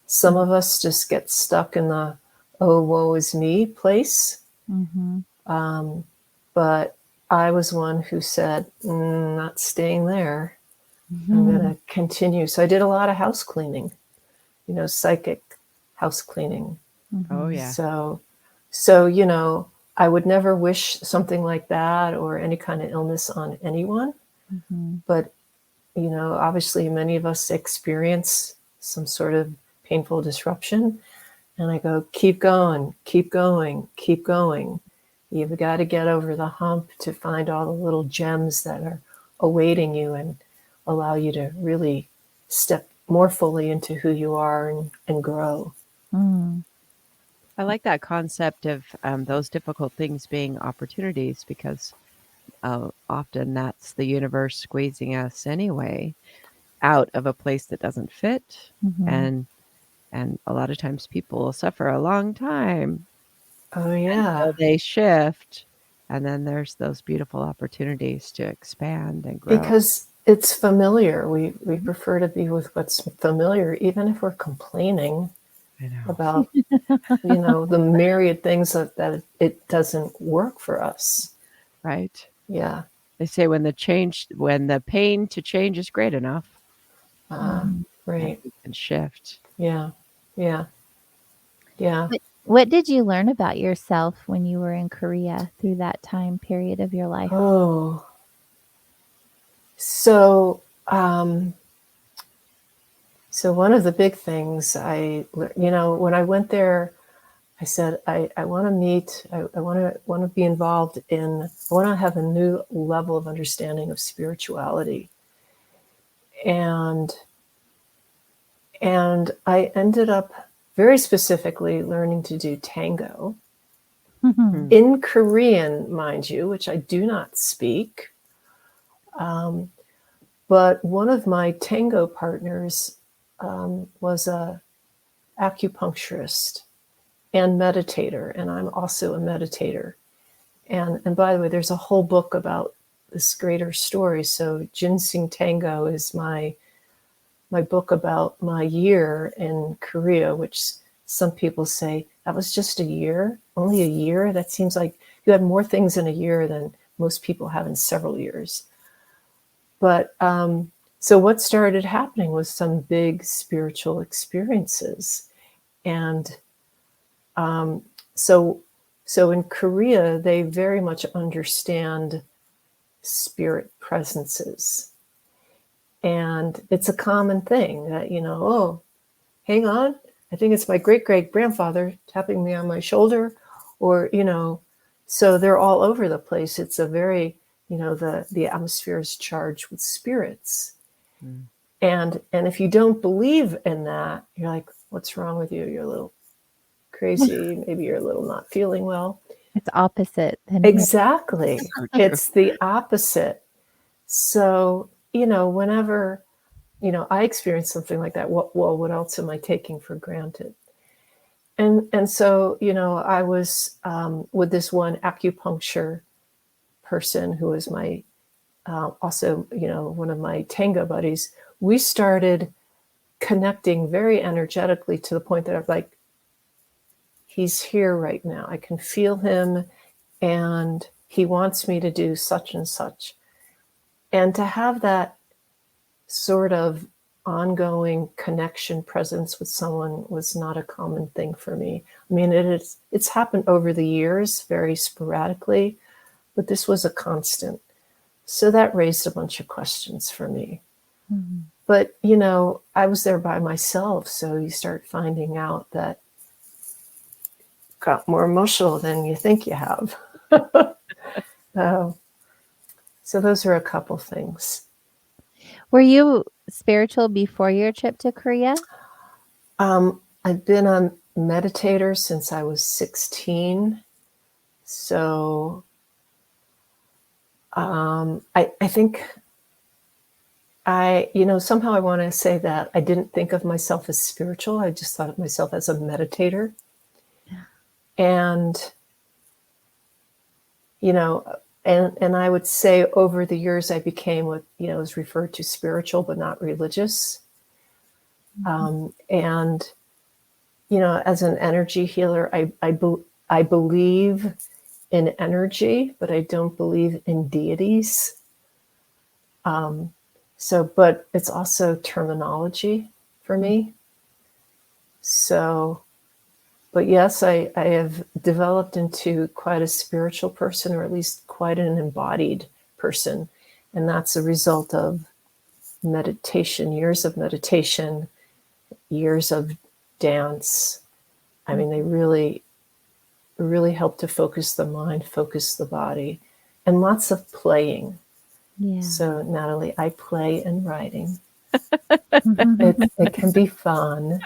Some of us just get stuck in the, oh, woe is me place. But I was one who said, not staying there. I'm going to continue. So I did a lot of house cleaning, psychic house cleaning. Oh, yeah. So, I would never wish something like that or any kind of illness on anyone. But, obviously many of us experience some sort of painful disruption. And I go, keep going, keep going, keep going. You've got to get over the hump to find all the little gems that are awaiting you and allow you to really step more fully into who you are and grow. I like that concept of those difficult things being opportunities, because often that's the universe squeezing us anyway out of a place that doesn't fit. And a lot of times people will suffer a long time. Oh, yeah. Until they shift. And then there's those beautiful opportunities to expand and grow. Because it's familiar. We prefer to be with what's familiar, even if we're complaining. I know. about, the myriad things that it doesn't work for us. Right. Yeah. They say when the pain to change is great enough, Mhm. Right. you can shift. Yeah. Yeah. Yeah. What did you learn about yourself when you were in Korea through that time period of your life? Oh. So, so one of the big things when I went there, I said, I want to meet, I want to be involved I want to have a new level of understanding of spirituality. And I ended up very specifically learning to do tango Mhm. in Korean, mind you, which I do not speak. But one of my tango partners was a acupuncturist and meditator, and I'm also a meditator. And by the way, there's a whole book about this greater story. So Ginseng Tango is my book about my year in Korea, which some people say that was just a year, only a year. That seems like you had more things in a year than most people have in several years. But so what started happening was some big spiritual experiences. And so in Korea, they very much understand spirit presences. And it's a common thing that, oh, hang on, I think it's my great-great-grandfather tapping me on my shoulder, or, so they're all over the place. It's a very, the atmosphere is charged with spirits. Mm. And if you don't believe in that, you're like, what's wrong with you? You're a little crazy. Maybe you're a little not feeling well. It's opposite than Exactly. So true. It's the opposite. So, whenever, I experience something like that, what else am I taking for granted? And so, I was with this one acupuncture person who was my, also, one of my tango buddies. We started connecting very energetically to the point that I'm like, he's here right now. I can feel him, and he wants me to do such and such. And to have that sort of ongoing connection presence with someone was not a common thing for me. I mean, it's happened over the years very sporadically, but this was a constant. So that raised a bunch of questions for me. Mhm. But, I was there by myself, so you start finding out that got more emotional than you think you have. So those are a couple things. Were you spiritual before your trip to Korea? I've been a meditator since I was 16. So I think somehow I want to say that I didn't think of myself as spiritual. I just thought of myself as a meditator. And, and I would say over the years, I became what, is referred to spiritual, but not religious. And, as an energy healer, I believe in energy, but I don't believe in deities. But it's also terminology for me. So, but yes, I have developed into quite a spiritual person, or at least quite an embodied person. And that's a result of meditation, years of meditation, years of dance. I mean, they really, really help to focus the mind, focus the body, and lots of playing. Yeah. So, Natalie, I play in writing. It can be fun,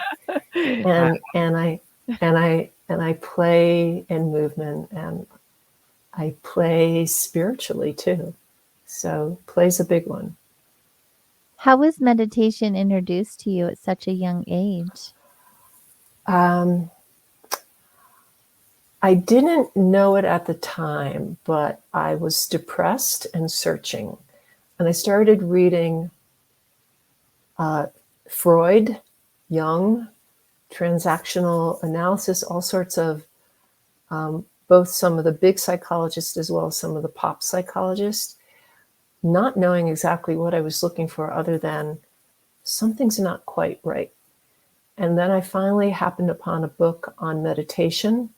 and I play in movement, and I play spiritually too. So, play's a big one. How was meditation introduced to you at such a young age? I didn't know it at the time, but I was depressed and searching. And I started reading Freud, Jung, transactional analysis, all sorts of both some of the big psychologists as well as some of the pop psychologists, not knowing exactly what I was looking for other than something's not quite right. And then I finally happened upon a book on meditation,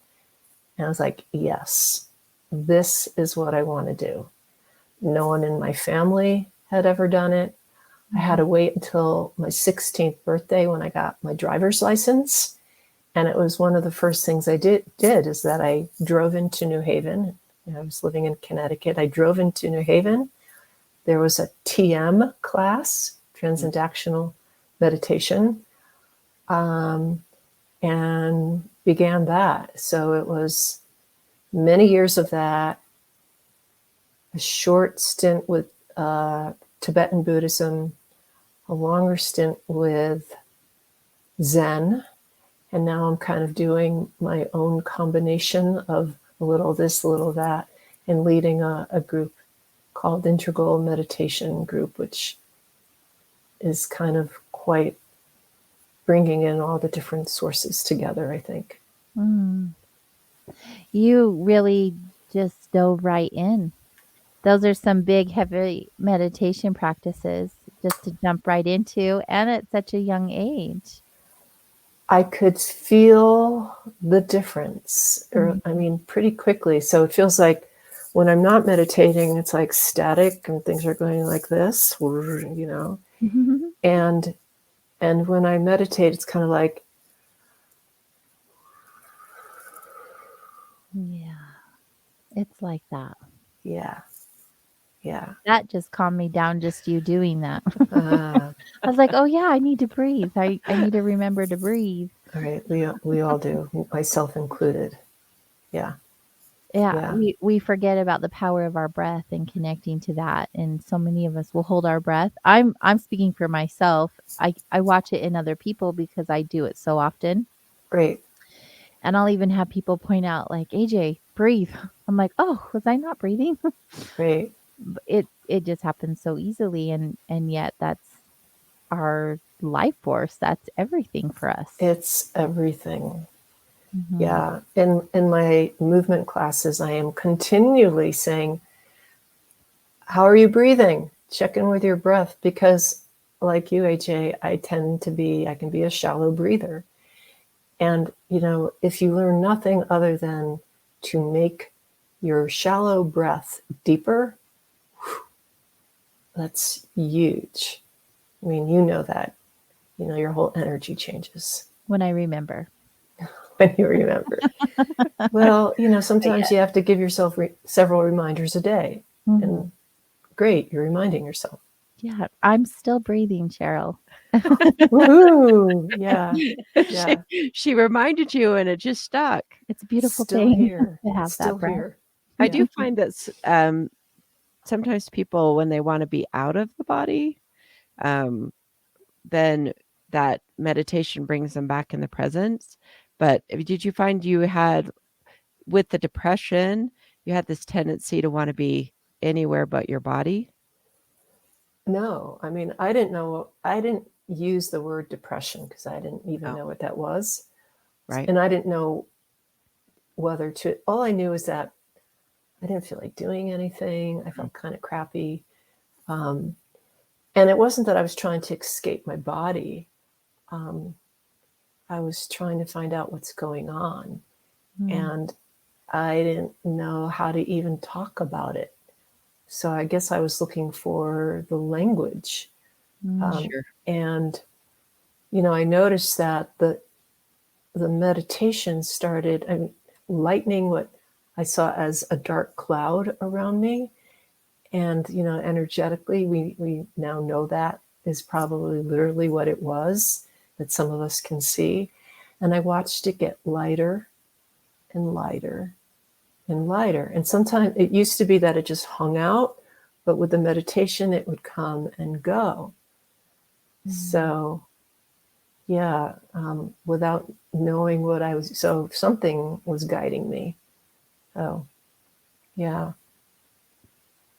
and I was like, yes, this is what I want to do. No one in my family had ever done it. I had to wait until my 16th birthday when I got my driver's license. And it was one of the first things I did is that I drove into New Haven. I was living in Connecticut. I drove into New Haven. There was a TM class, Transcendental Meditation, and began that. So it was many years of that, a short stint with Tibetan Buddhism, a longer stint with Zen, and now I'm kind of doing my own combination of a little this, a little that, and leading a group called Integral Meditation Group, which is kind of quite bringing in all the different sources together, I think. You really just dove right in. Those are some big, heavy meditation practices just to jump right into, and at such a young age. I could feel the difference, pretty quickly. So it feels like when I'm not meditating, it's like static and things are going like this, you know. And when I meditate, it's kind of like, yeah, it's like that. Yeah. That just calmed me down, just you doing that. I was like, oh yeah, I need to breathe. I need to remember to breathe. All right, we all do, myself included. Yeah. We forget about the power of our breath and connecting to that, and so many of us will hold our breath. I'm speaking for myself. I watch it in other people because I do it so often. Great. And I'll even have people point out like, AJ, breathe. I'm like, oh, was I not breathing? Great. It just happens so easily, and yet that's our life force. That's everything for us. It's everything. Yeah. In my movement classes, I am continually saying, how are you breathing? Check in with your breath, because like you, AJ, I can be a shallow breather. And, you know, if you learn nothing other than to make your shallow breath deeper, that's huge. I mean, you know that, you know, your whole energy changes. When I remember. When you remember. Well, you know, sometimes you have to give yourself several reminders a day. And great, you're reminding yourself. Yeah, I'm still breathing, Cheryl. Woohoo! Yeah. She reminded you, and it just stuck. It's a beautiful Still thing here. to have Still that breath. here. I do find that sometimes people, when they want to be out of the body, then that meditation brings them back in the presence. But did you find you had, with the depression, you had this tendency to want to be anywhere but your body? No, I mean, I didn't use the word depression because I didn't even know what that was. Right. And I didn't know all I knew is that I didn't feel like doing anything. I felt kind of crappy. And it wasn't that I was trying to escape my body. I was trying to find out what's going on. And I didn't know how to even talk about it. So I guess I was looking for the language. Sure. And, you know, I noticed that the meditation started lightening what I saw as a dark cloud around me. And, you know, energetically, we now know that is probably literally what it was, that some of us can see. And I watched it get lighter and lighter and lighter. And sometimes it used to be that it just hung out, but with the meditation, it would come and go. So, yeah, without knowing what so something was guiding me. Oh, yeah.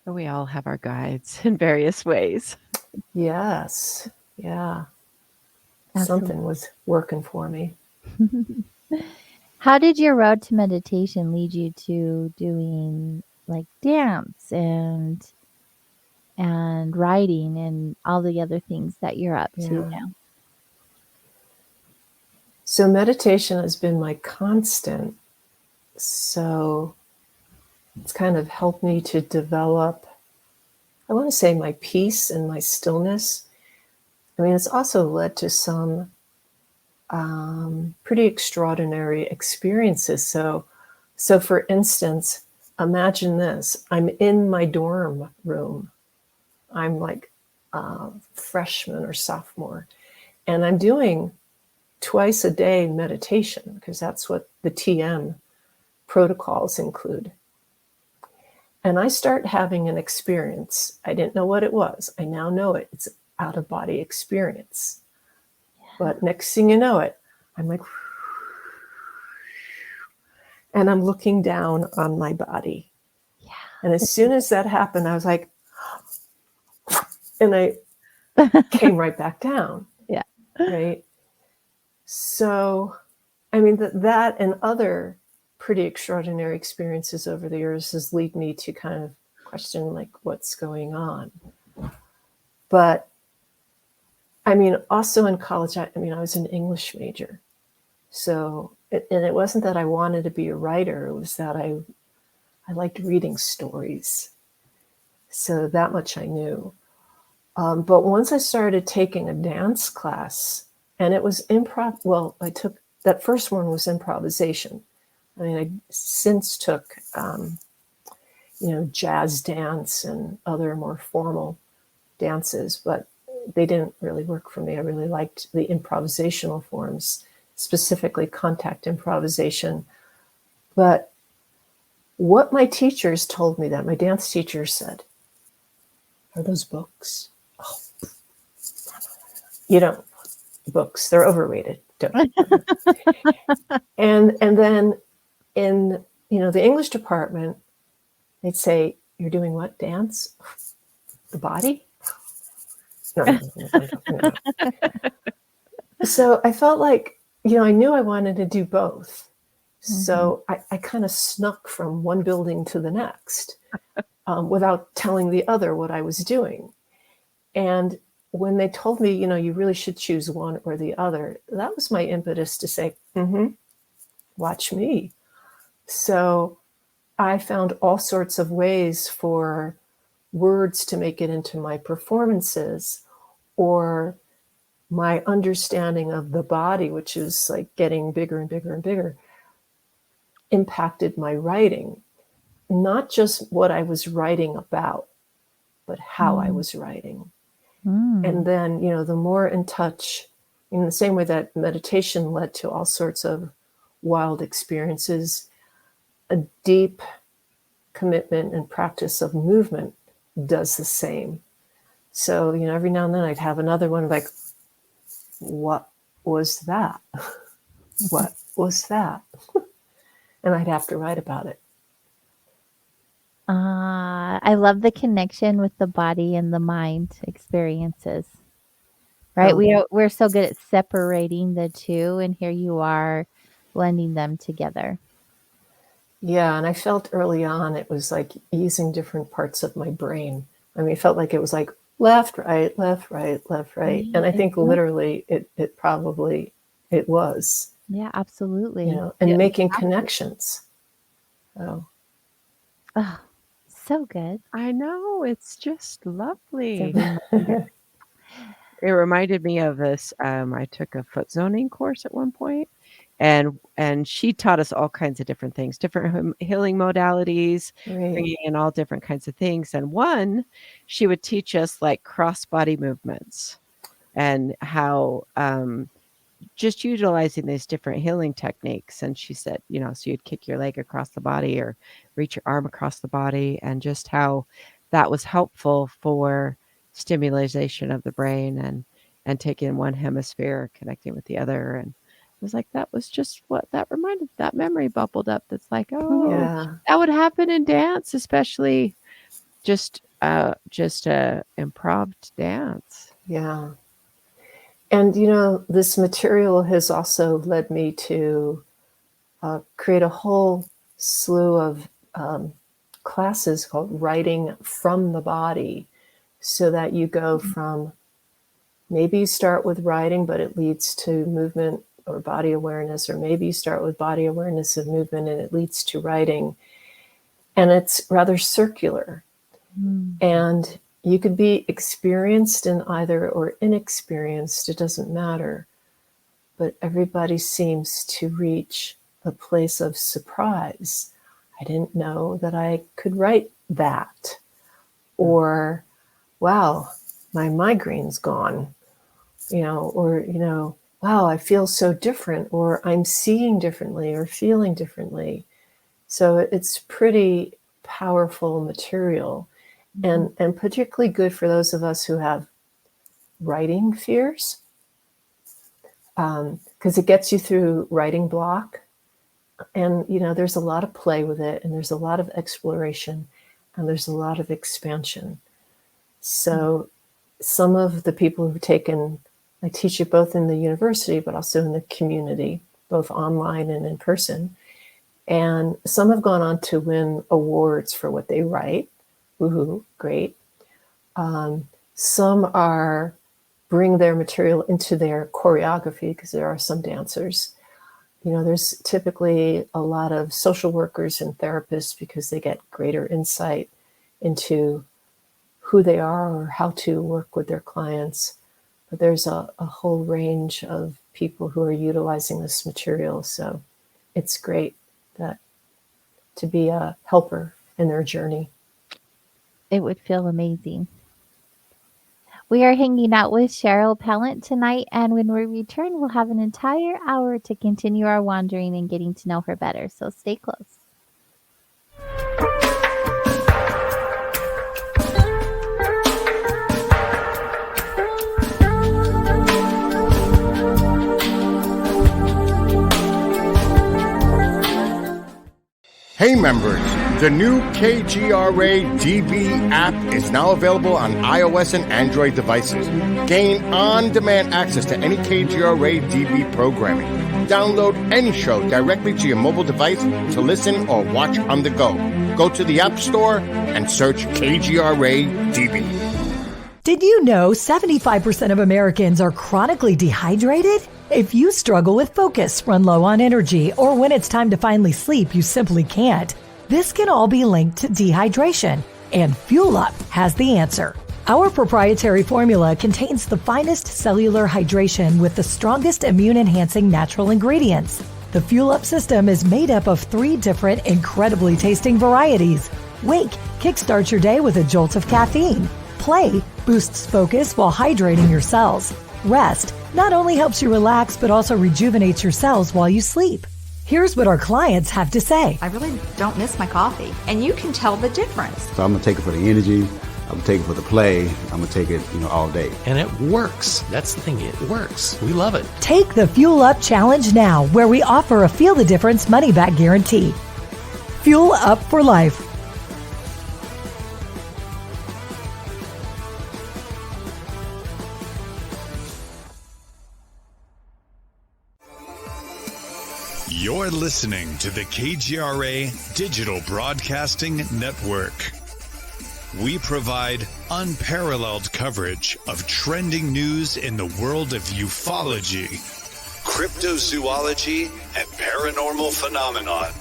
We all have our guides in various ways. Yes. Yeah. Absolutely. Something was working for me. How did your road to meditation lead you to doing like dance and writing and all the other things that you're up to Yeah. now? So meditation has been my constant. So it's kind of helped me to develop, I want to say, my peace and my stillness. I mean, it's also led to some pretty extraordinary experiences. So for instance, imagine this. I'm in my dorm room. I'm like a freshman or sophomore, and I'm doing twice a day meditation because that's what the TM protocols include. And I start having an experience. I didn't know what it was. I now know it. It's out of body experience. But next thing you know it, I'm like, and I'm looking down on my body. Yeah. And as soon as that happened, I was like, and I came right back down. Yeah. Right. So, I mean, that and other pretty extraordinary experiences over the years has led me to kind of question like what's going on. But I mean, also in college, I was an English major. So, and it wasn't that I wanted to be a writer. It was that I liked reading stories. So that much I knew. But once I started taking a dance class, and it was improv. Well, I took that first one was improvisation. I mean, I since took, jazz dance and other more formal dances, but they didn't really work for me. I really liked the improvisational forms, specifically contact improvisation. But what my teachers told me, that my dance teacher said, are those books? Oh, you don't, books, they're overrated. Don't. and then in, the English department, they'd say, you're doing what? Dance? The body? No. So I felt like, I knew I wanted to do both. So I kind of snuck from one building to the next without telling the other what I was doing. And when they told me, you really should choose one or the other, that was my impetus to say, watch me. So I found all sorts of ways for words to make it into my performances, or my understanding of the body, which is like getting bigger and bigger and bigger, impacted my writing. Not just what I was writing about, but how I was writing. And then, the more in touch, in the same way that meditation led to all sorts of wild experiences, a deep commitment and practice of movement does the same. So, every now and then I'd have another one like, what was that? What was that? And I'd have to write about it. I love the connection with the body and the mind experiences. Right? We're so good at separating the two, and here you are blending them together. Yeah, and I felt early on it was like using different parts of my brain. I mean, it felt like it was like left, right, left, right, left, right. And I think literally it probably it was. Yeah, absolutely. And making connections. Oh, so good. I know, it's just lovely. So It reminded me of this. I took a foot zoning course at one point, and she taught us all kinds of different things, different healing modalities, bringing in all different kinds of things. And one, she would teach us like cross body movements and how just utilizing these different healing techniques. And she said, so you'd kick your leg across the body or reach your arm across the body, and just how that was helpful for stimulation of the brain and taking one hemisphere, connecting with the other. And I was like, that was just what that reminded, that memory bubbled up. That's like, that would happen in dance, especially just improv dance. Yeah. And, this material has also led me to create a whole slew of classes called Writing from the Body, so that you go from, maybe you start with writing, but it leads to movement or body awareness, or maybe you start with body awareness of movement and it leads to writing. And it's rather circular. And you could be experienced in either or inexperienced, it doesn't matter. But everybody seems to reach a place of surprise. I didn't know that I could write that. Or, wow, my migraine's gone. Or, wow, I feel so different, or I'm seeing differently or feeling differently. So it's pretty powerful material, and particularly good for those of us who have writing fears, because it gets you through writing block. And, there's a lot of play with it, and there's a lot of exploration, and there's a lot of expansion. So some of the people who've taken, I teach it both in the university, but also in the community, both online and in person. And some have gone on to win awards for what they write. Woohoo, great. Some bring their material into their choreography, because there are some dancers. There's typically a lot of social workers and therapists, because they get greater insight into who they are or how to work with their clients. But there's a whole range of people who are utilizing this material. So it's great to be a helper in their journey. It would feel amazing. We are hanging out with Cheryl Pallant tonight, and when we return, we'll have an entire hour to continue our wandering and getting to know her better. So stay close. Hey members, the new KGRA DB app is now available on iOS and Android devices. Gain on-demand access to any KGRA DB programming. Download any show directly to your mobile device to listen or watch on the go. Go to the App Store and search KGRA DB. Did you know 75% of Americans are chronically dehydrated? If you struggle with focus, run low on energy, or when it's time to finally sleep, you simply can't, this can all be linked to dehydration, and Fuel Up has the answer. Our proprietary formula contains the finest cellular hydration with the strongest immune-enhancing natural ingredients. The Fuel Up system is made up of 3 different incredibly tasting varieties. Wake kickstarts your day with a jolt of caffeine. Play boosts focus while hydrating your cells. Rest not only helps you relax, but also rejuvenates your cells while you sleep. Here's what our clients have to say. I really don't miss my coffee, and you can tell the difference. So I'm going to take it for the energy. I'm going to take it for the play. I'm going to take it, all day. And it works. That's the thing. It works. We love it. Take the Fuel Up Challenge now, where we offer a Feel the Difference money-back guarantee. Fuel Up for life. You're listening to the KGRA Digital Broadcasting Network. We provide unparalleled coverage of trending news in the world of ufology, cryptozoology, and paranormal phenomenon.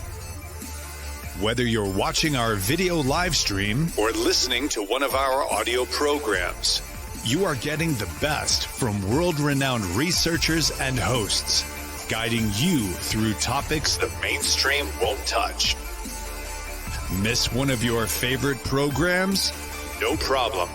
Whether you're watching our video live stream or listening to one of our audio programs, you are getting the best from world-renowned researchers and hosts, guiding you through topics the mainstream won't touch. Miss one of your favorite programs? No problem.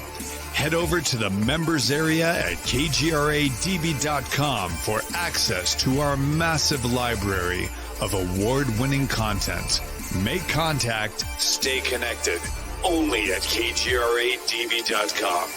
Head over to the members area at kgradb.com for access to our massive library of award-winning content. Make contact, stay connected. Only at kgradb.com.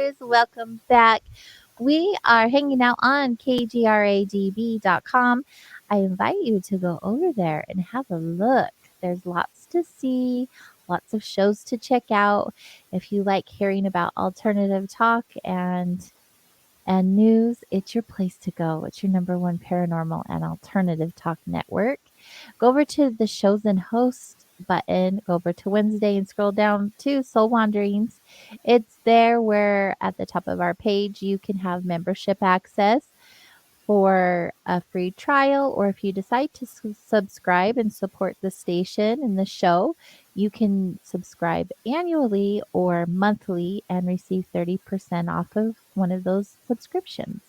Wonders. Welcome back. We are hanging out on kgradb.com. I invite you to go over there and have a look. There's lots to see, lots of shows to check out. If you like hearing about alternative talk and news, it's your place to go. It's your number one paranormal and alternative talk network. Go over to the shows and host button, go over to Wednesday and scroll down to Soul Wanderings. It's there where at the top of our page you can have membership access for a free trial, or if you decide to subscribe and support the station and the show, you can subscribe annually or monthly and receive 30% off of one of those subscriptions.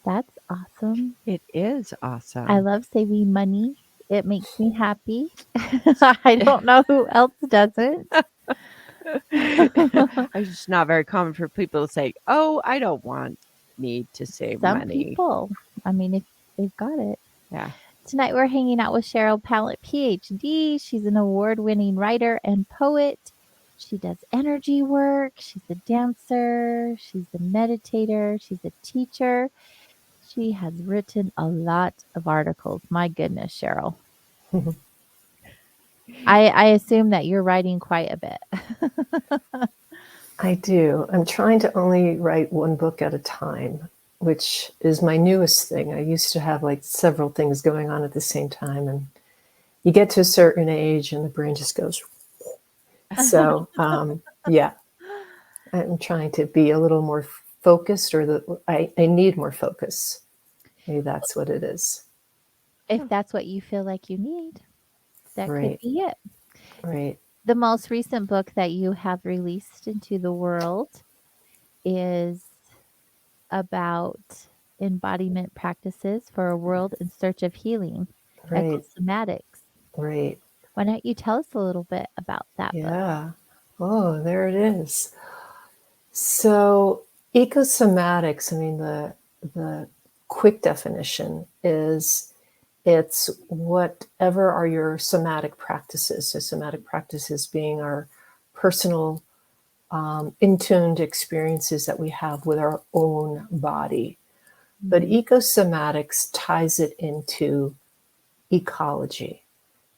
That's awesome. It is awesome. I love saving money. It makes me happy. I don't know who else doesn't. It's just not very common for people to say, "Oh, I don't need to save Some money." people, I mean, if they've got it. Yeah. Tonight we're hanging out with Cheryl Pallant, PhD. She's an award-winning writer and poet. She does energy work. She's a dancer. She's a meditator. She's a teacher. She has written a lot of articles. My goodness, Cheryl. I assume that you're writing quite a bit. I do. I'm trying to only write one book at a time, which is my newest thing. I used to have like several things going on at the same time, and you get to a certain age and the brain just goes. So, yeah, I'm trying to be a little more focused, or I need more focus. Maybe that's what it is. If that's what you feel like you need, that Right. could be it. Right. The most recent book that you have released into the world is about embodiment practices for a world in search of healing, Right. ecosomatics. Right. Why don't you tell us a little bit about that book? Yeah. Oh, there it is. So ecosomatics, I mean, the quick definition is it's whatever are your somatic practices. So somatic practices being our personal in-tuned experiences that we have with our own body. But ecosomatics ties it into ecology,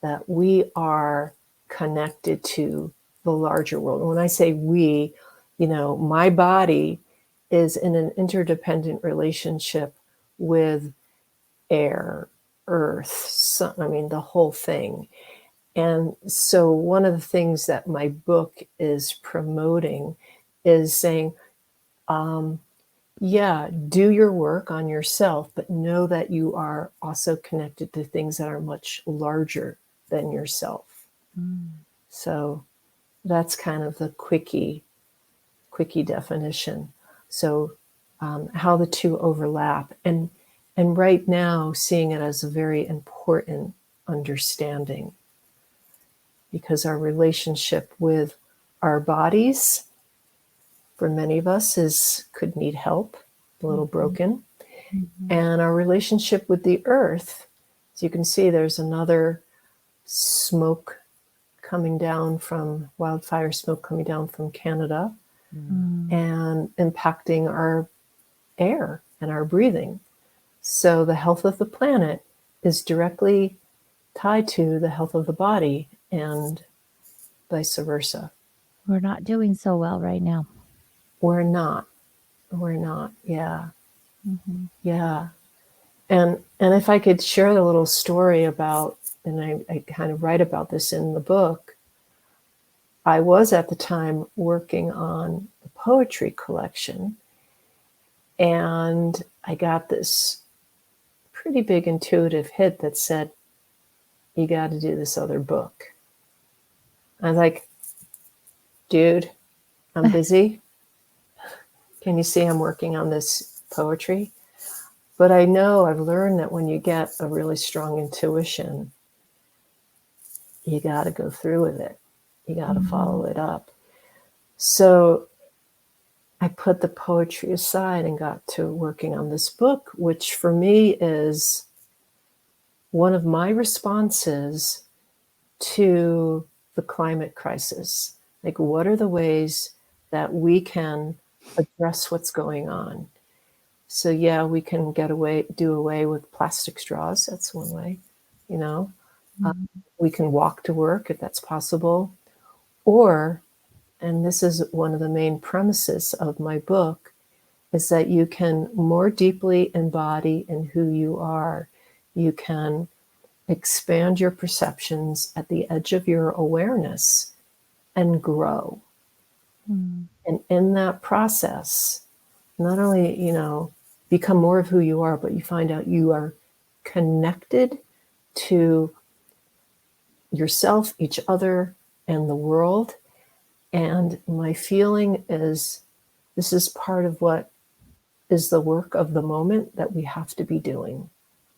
that we are connected to the larger world. And when I say we, my body is in an interdependent relationship with air, earth, sun, I mean, the whole thing. And so one of the things that my book is promoting is saying, yeah, do your work on yourself, but know that you are also connected to things that are much larger than yourself. So that's kind of the quickie definition. So how the two overlap, and right now seeing it as a very important understanding, because our relationship with our bodies, for many of us, could need help, a little broken. And our relationship with the earth, as you can see, there's another smoke coming down from wildfire smoke coming down from Canada and impacting our air and our breathing. So the health of the planet is directly tied to the health of the body and vice versa. We're not doing so well right now. We're not. Yeah. Yeah. And if I could share a little story about, and I kind of write about this in the book, I was at the time working on a poetry collection, and I got this pretty big intuitive hit that said, you got to do this other book. I was like, dude, I'm busy. Can you see I'm working on this poetry? But I know I've learned that when you get a really strong intuition, you got to go through with it. You got to follow it up. So I put the poetry aside and got to working on this book, which for me is one of my responses to the climate crisis. Like, what are the ways that we can address what's going on. So yeah, we can do away with plastic straws. That's one way, you know. We can walk to work if that's possible. Or, and this is one of the main premises of my book, is that you can more deeply embody in who you are. You can expand your perceptions at the edge of your awareness and grow. And in that process, not only, become more of who you are, but you find out you are connected to yourself, each other, and the world. And my feeling is this is part of what is the work of the moment that we have to be doing.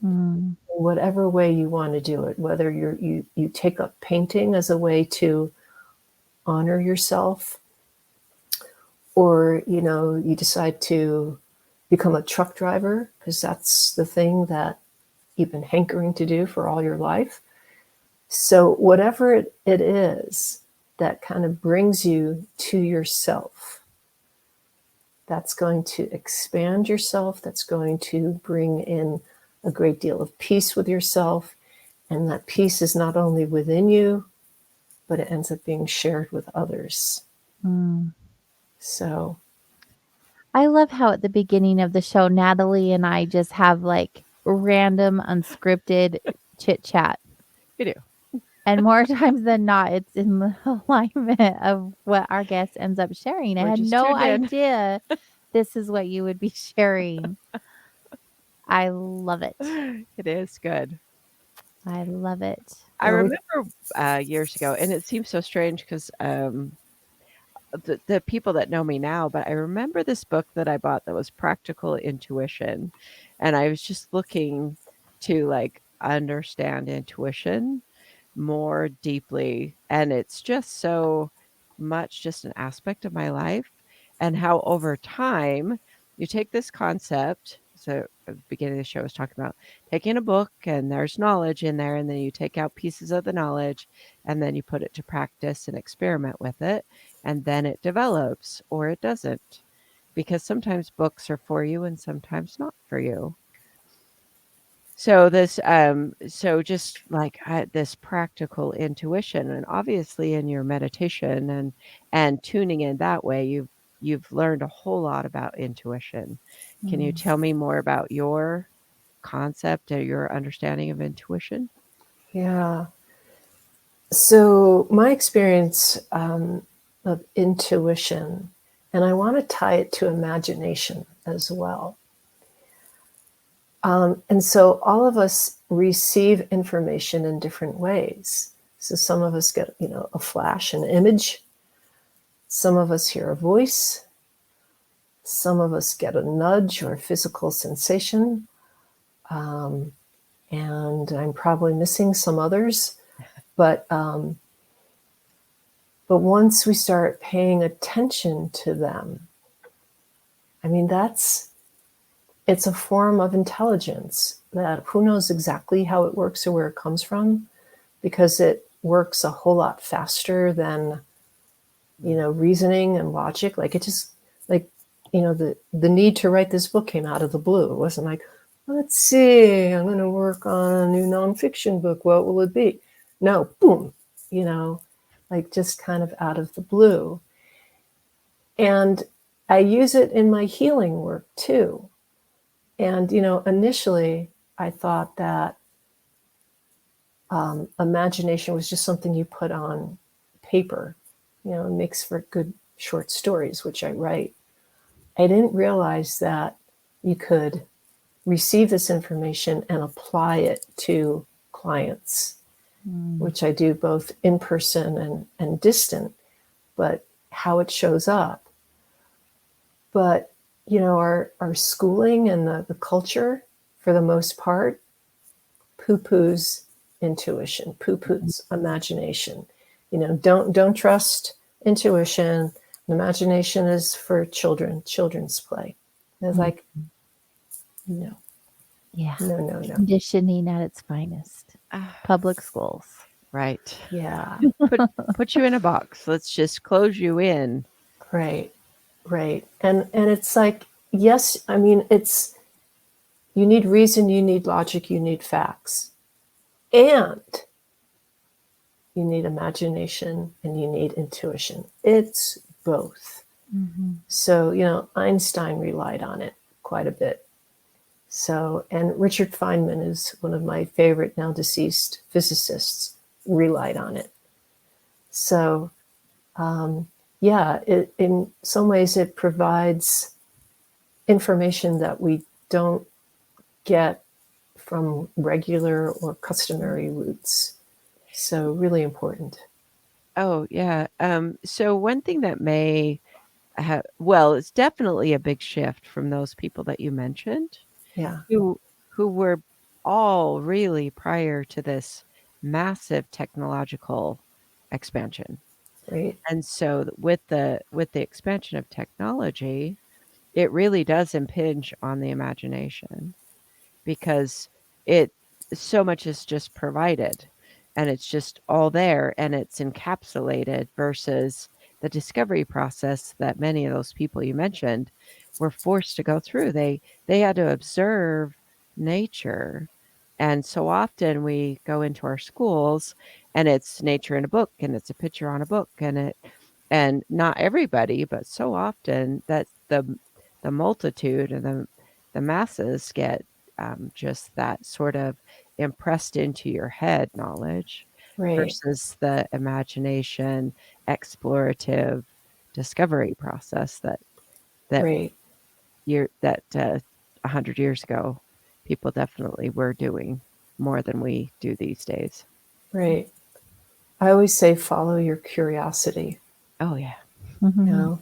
In whatever way you want to do it, whether you take up painting as a way to honor yourself, or you decide to become a truck driver because that's the thing that you've been hankering to do for all your life. So whatever it is that kind of brings you to yourself, that's going to expand yourself, that's going to bring in a great deal of peace with yourself. And that peace is not only within you, but it ends up being shared with others. So I love how at the beginning of the show, Natalie and I just have like random, unscripted chit chat. We do. And more times than not, it's in the alignment of what our guest ends up sharing. I We're had just no tuned in. idea this is what you would be sharing. I love it. It is good. I love it. I remember years ago, and it seems so strange because the people that know me now, but I remember this book that I bought that was Practical Intuition, and I was just looking to like understand intuition more deeply, and it's just so much just an aspect of my life, and how over time you take this concept. So at the beginning of the show, I was talking about taking a book and there's knowledge in there, and then you take out pieces of the knowledge and then you put it to practice and experiment with it, and then it develops or it doesn't, because sometimes books are for you and sometimes not for you. So this, so just like this practical intuition, and obviously in your meditation and tuning in that way, you've learned a whole lot about intuition. Can you tell me more about your concept or your understanding of intuition? Yeah. So my experience of intuition, and I want to tie it to imagination as well. And so all of us receive information in different ways. So some of us get, a flash, an image. Some of us hear a voice. Some of us get a nudge or a physical sensation. And I'm probably missing some others. But once we start paying attention to them, I mean, it's a form of intelligence that who knows exactly how it works or where it comes from, because it works a whole lot faster than, reasoning and logic. Like it just the need to write this book came out of the blue. It wasn't like, let's see, I'm going to work on a new nonfiction book. What will it be? No, boom, like just kind of out of the blue. And I use it in my healing work too. And, initially I thought that imagination was just something you put on paper, it makes for good short stories, which I write. I didn't realize that you could receive this information and apply it to clients, which I do both in person and distant, but how it shows up. But our schooling and the culture, for the most part, poo-poos intuition, poo-poos imagination. Don't trust intuition. Imagination is for children's play. And it's like, no. Yeah. No. Conditioning at its finest. Public schools. Right. Yeah. Put you in a box. Let's just close you in. Right. Right. And it's like, yes, I mean, it's, you need reason, you need logic, you need facts. And you need imagination and you need intuition. It's both. Mm-hmm. So, Einstein relied on it quite a bit. So, and Richard Feynman is one of my favorite now deceased physicists, relied on it. So, yeah, in some ways it provides information that we don't get from regular or customary routes. So, really important. Oh, yeah. So one thing that may have, well, it's definitely a big shift from those people that you mentioned Yeah. who were all really prior to this massive technological expansion. Right. And so with the expansion of technology, it really does impinge on the imagination because it so much is just provided and it's just all there and it's encapsulated versus the discovery process that many of those people you mentioned were forced to go through. They had to observe nature. And so often we go into our schools and it's nature in a book and it's a picture on a book and not everybody, but so often that the multitude and the masses get just that sort of impressed into your head knowledge Right. versus the imagination, explorative discovery process that Right. 100 years ago people definitely were doing more than we do these days. Right. I always say follow your curiosity. Oh yeah. Mm-hmm. You know?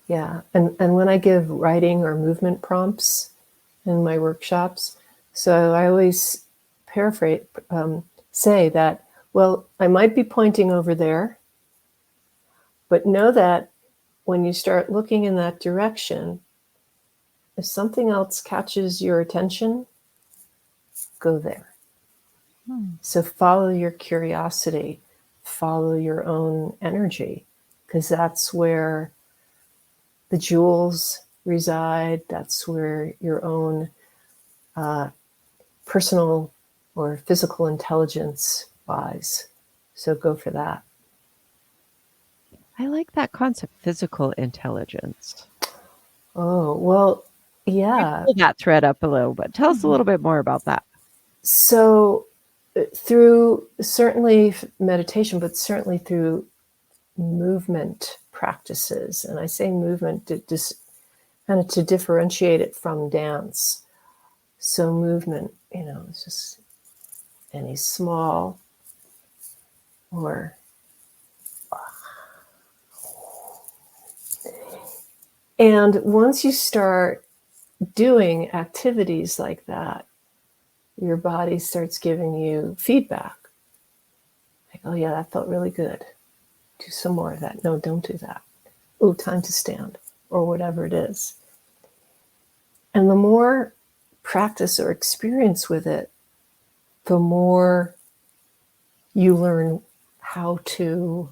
Yeah. And when I give writing or movement prompts in my workshops, so I always paraphrase, say that, well, I might be pointing over there, but know that when you start looking in that direction, if something else catches your attention, go there. So follow your curiosity, follow your own energy, because that's where the jewels reside. That's where your own personal or physical intelligence lies. So go for that. I like that concept, physical intelligence. Oh, well, yeah. Pull that thread up a little bit. Tell us a little bit more about that. So through certainly meditation, but certainly through movement practices, and I say movement to just kind of to differentiate it from dance. So movement, it's just any small or and once you start doing activities like that, your body starts giving you feedback. Like, oh yeah, that felt really good. Do some more of that. No, don't do that. Oh, time to stand, or whatever it is. And the more practice or experience with it, the more you learn how to,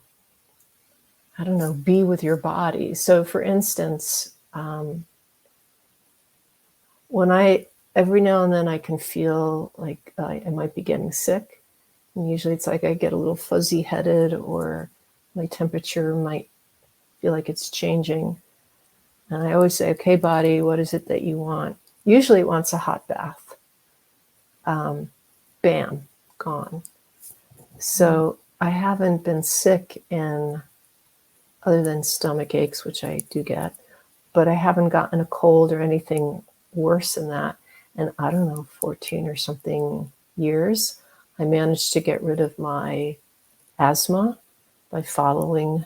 I don't know, be with your body. So for instance, when every now and then I can feel like I might be getting sick. And usually it's like I get a little fuzzy headed or my temperature might feel like it's changing. And I always say, okay, body, what is it that you want? Usually it wants a hot bath. Bam, gone. So I haven't been sick other than stomach aches, which I do get, but I haven't gotten a cold or anything worse than that. And I don't know, 14 or something years, I managed to get rid of my asthma by following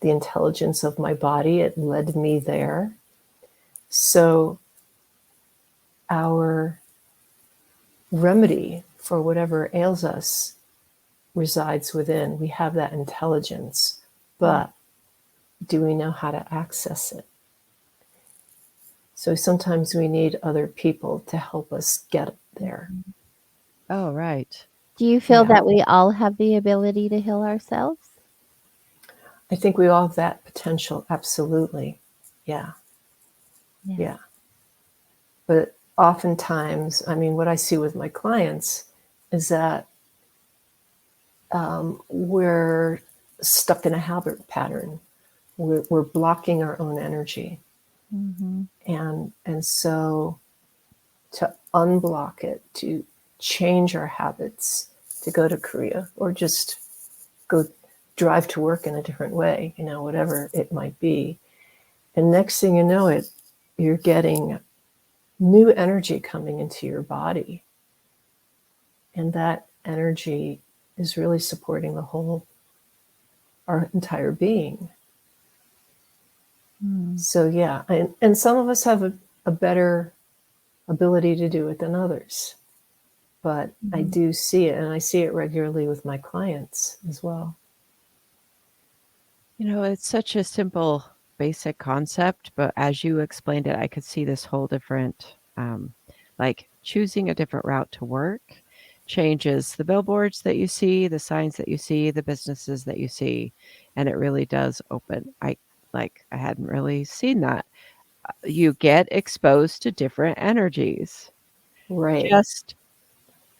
the intelligence of my body. It led me there. So our remedy for whatever ails us resides within. We have that intelligence, but do we know how to access it? So sometimes we need other people to help us get there. Oh, right. Do you feel Yeah. that we all have the ability to heal ourselves? I think we all have that potential. Absolutely. Yeah. Yeah. Yeah. But oftentimes, I mean, what I see with my clients is that we're stuck in a habit pattern. We're blocking our own energy. Mm-hmm. And so to unblock it, to change our habits, to go to Korea or just go drive to work in a different way, whatever it might be. And next thing you know it, you're getting new energy coming into your body. And that energy is really supporting our entire being. So yeah, and some of us have a better ability to do it than others. But I do see it, and I see it regularly with my clients as well. It's such a simple, basic concept, but as you explained it, I could see this whole different, like choosing a different route to work changes the billboards that you see, the signs that you see, the businesses that you see, and it really does open. I hadn't really seen that. You get exposed to different energies. Right. Just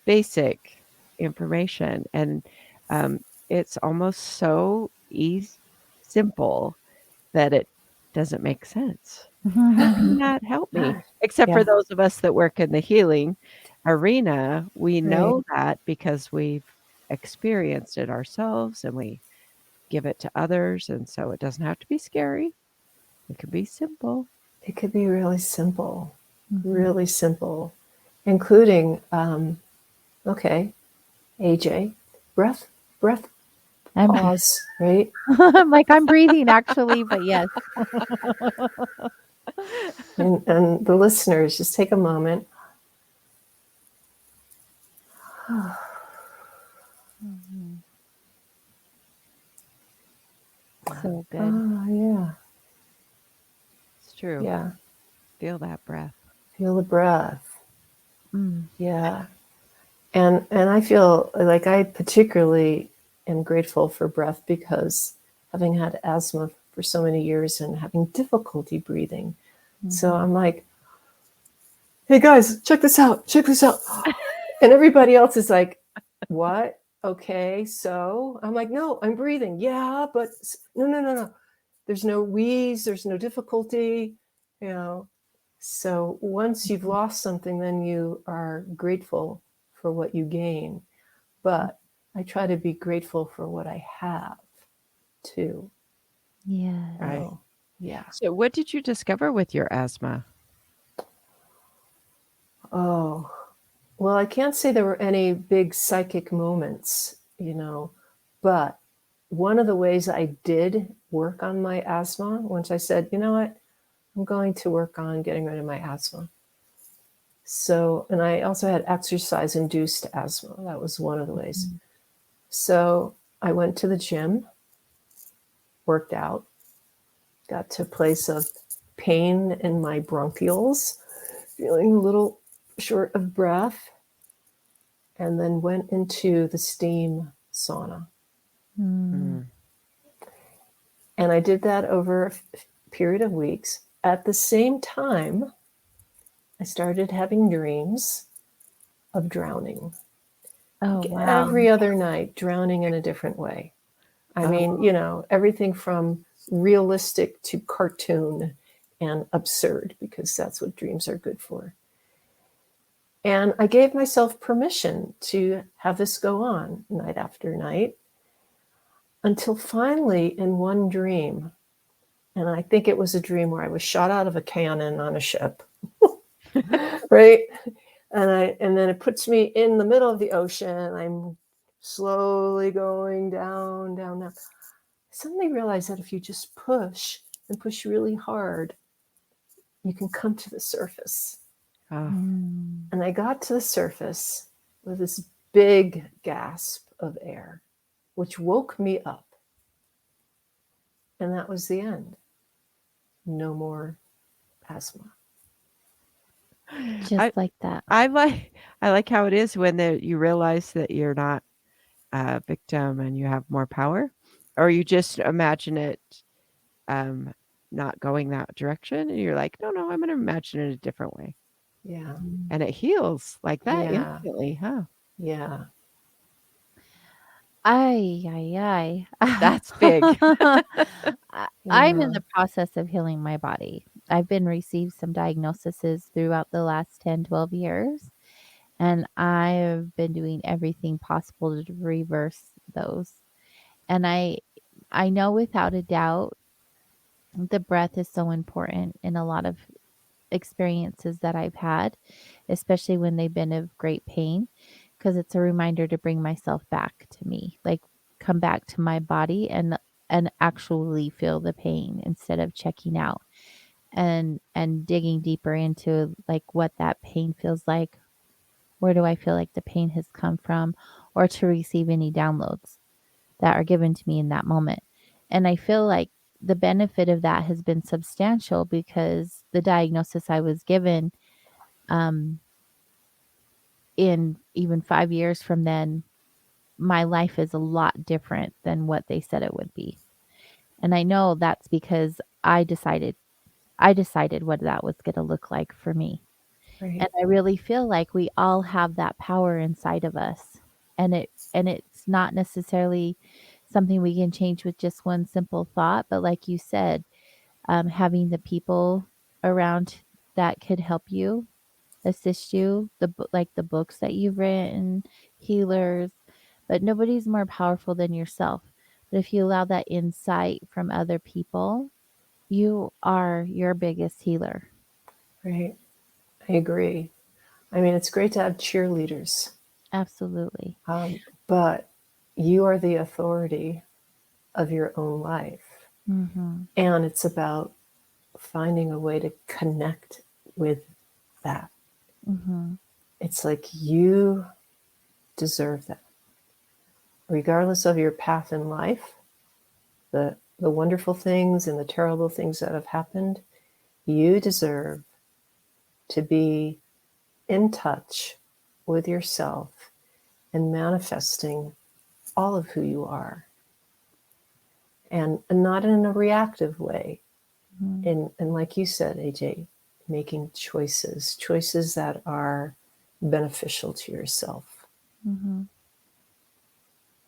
basic information, and it's almost so simple that it doesn't make sense. How can that help me? Except for Yeah. those of us that work in the healing arena, we Right. know that because we've experienced it ourselves and we give it to others, and so it doesn't have to be scary. It can be simple. It could be really simple, including, okay, AJ, breath, pause, right? I'm like, I'm breathing actually, but yes. And the listeners, just take a moment. So good. Oh, yeah. It's true. Yeah. Feel that breath. Feel the breath. Mm. Yeah. And I feel like I particularly am grateful for breath because having had asthma for so many years and having difficulty breathing. So I'm like, hey guys, check this out. And everybody else is like, what? Okay, so I'm like, no, I'm breathing. Yeah, but no. There's no wheeze, there's no difficulty, So once you've lost something, then you are grateful for what you gain. But I try to be grateful for what I have too. Yeah. Right. Yeah. So what did you discover with your asthma? Oh, well, I can't say there were any big psychic moments, but one of the ways I did work on my asthma, once I said, you know what, I'm going to work on getting rid of my asthma. So, and I also had exercise induced asthma. That was one of the ways. So I went to the gym, worked out, got to a place of pain in my bronchioles, feeling a little short of breath, and then went into the steam sauna. Mm. And I did that over a period of weeks. At the same time, I started having dreams of drowning. Oh, Like wow. every other night, drowning in a different way. I mean, everything from realistic to cartoon and absurd, because that's what dreams are good for. And I gave myself permission to have this go on night after night until finally, in one dream, and I think it was a dream where I was shot out of a cannon on a ship, right? And then it puts me in the middle of the ocean. I'm slowly going down. I suddenly realized that if you just push and push really hard, you can come to the surface. Mm. And I got to the surface with this big gasp of air, which woke me up. And that was the end. No more asthma. Just like that. I like how it is when you realize that you're not a victim and you have more power. or you just imagine it um, not going that direction, and you're like, no, I'm going to imagine it a different way, Yeah. and it heals like that Yeah. instantly, huh? Yeah. Ay, ay, That's big. ay. I'm in Yeah. the process of healing my body. I've been received some diagnoses throughout the last 10, 12 years, and I've been doing everything possible to reverse those. And I know without a doubt the breath is so important in a lot of experiences that I've had, especially when they've been of great pain, because it's a reminder to bring myself back to me, like come back to my body and actually feel the pain instead of checking out and digging deeper into like what that pain feels like. Where do I feel like the pain has come from, or to receive any downloads that are given to me in that moment. And I feel like the benefit of that has been substantial because the diagnosis I was given um, in even 5 years from then, my life is a lot different than what they said it would be. And I know that's because I decided what that was going to look like for me. Right. And I really feel like we all have that power inside of us. And it's not necessarily something we can change with just one simple thought, but like you said, having the people around that could help you, assist you, like the books that you've written, healers, but nobody's more powerful than yourself. But if you allow that insight from other people, you are your biggest healer. Right. I agree. I mean, it's great to have cheerleaders, Absolutely. but you are the authority of your own life. Mhm. And it's about finding a way to connect with that. Mhm. It's like you deserve that. Regardless of your path in life, the wonderful things and the terrible things that have happened, you deserve to be in touch with yourself and manifesting all of who you are. And not in a reactive way. Mhm. And like you said, AJ, making choices that are beneficial to yourself. Mhm.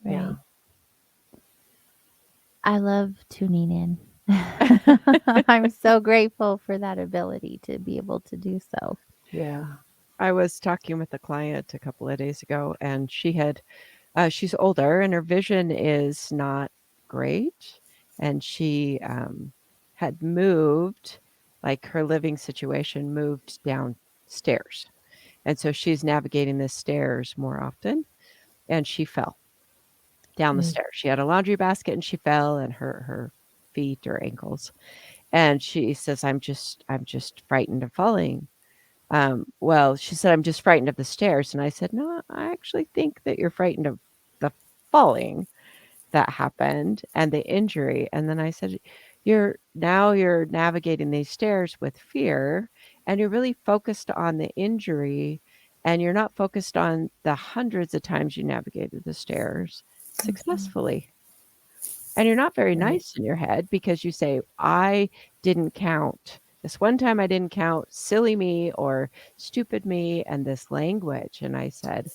Yeah. Right. I love tuning in. I'm so grateful for that ability to be able to do so. Yeah. I was talking with a client a couple of days ago, and she's older, and her vision is not great, and she had moved, like her living situation moved downstairs, and so she's navigating the stairs more often, and she fell down the Mm. stairs. She had a laundry basket, and she fell and hurt her feet or ankles, and she says, I'm just frightened of falling. Well, she said, "I'm just frightened of the stairs," and I said, "No, I actually think that you're frightened of the falling that happened and the injury." And then I said, you're navigating these stairs with fear, and you're really focused on the injury, and you're not focused on the hundreds of times you navigated the stairs successfully. And you're not very Right. nice in your head because you say, "I didn't count. This one time I didn't count. Silly me," or "stupid me," and this language. And I said,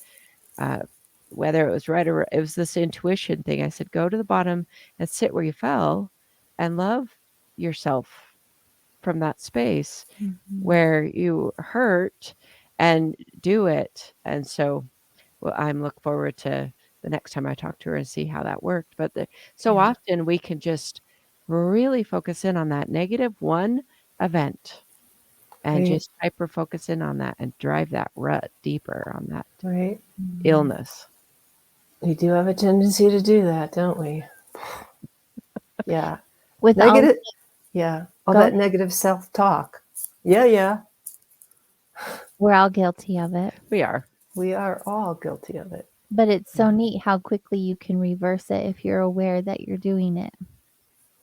uh, whether it was right or it was this intuition thing. I said, "Go to the bottom and sit where you fell and love yourself from that space Mhm. where you hurt and do it." And so well, I'm look forward to the next time I talk to her and see how that worked. But so Yeah. often we can just really focus in on that negative one event and Right. just hyper focus in on that and drive that rut deeper on that Right. Mhm. illness. We do have a tendency to do that, don't we? Yeah. With all Negative. Yeah. All go that negative self-talk. Yeah. Yeah. we're all guilty of it. We are. We are all guilty of it. But it's so Yeah. neat how quickly you can reverse it if you're aware that you're doing it.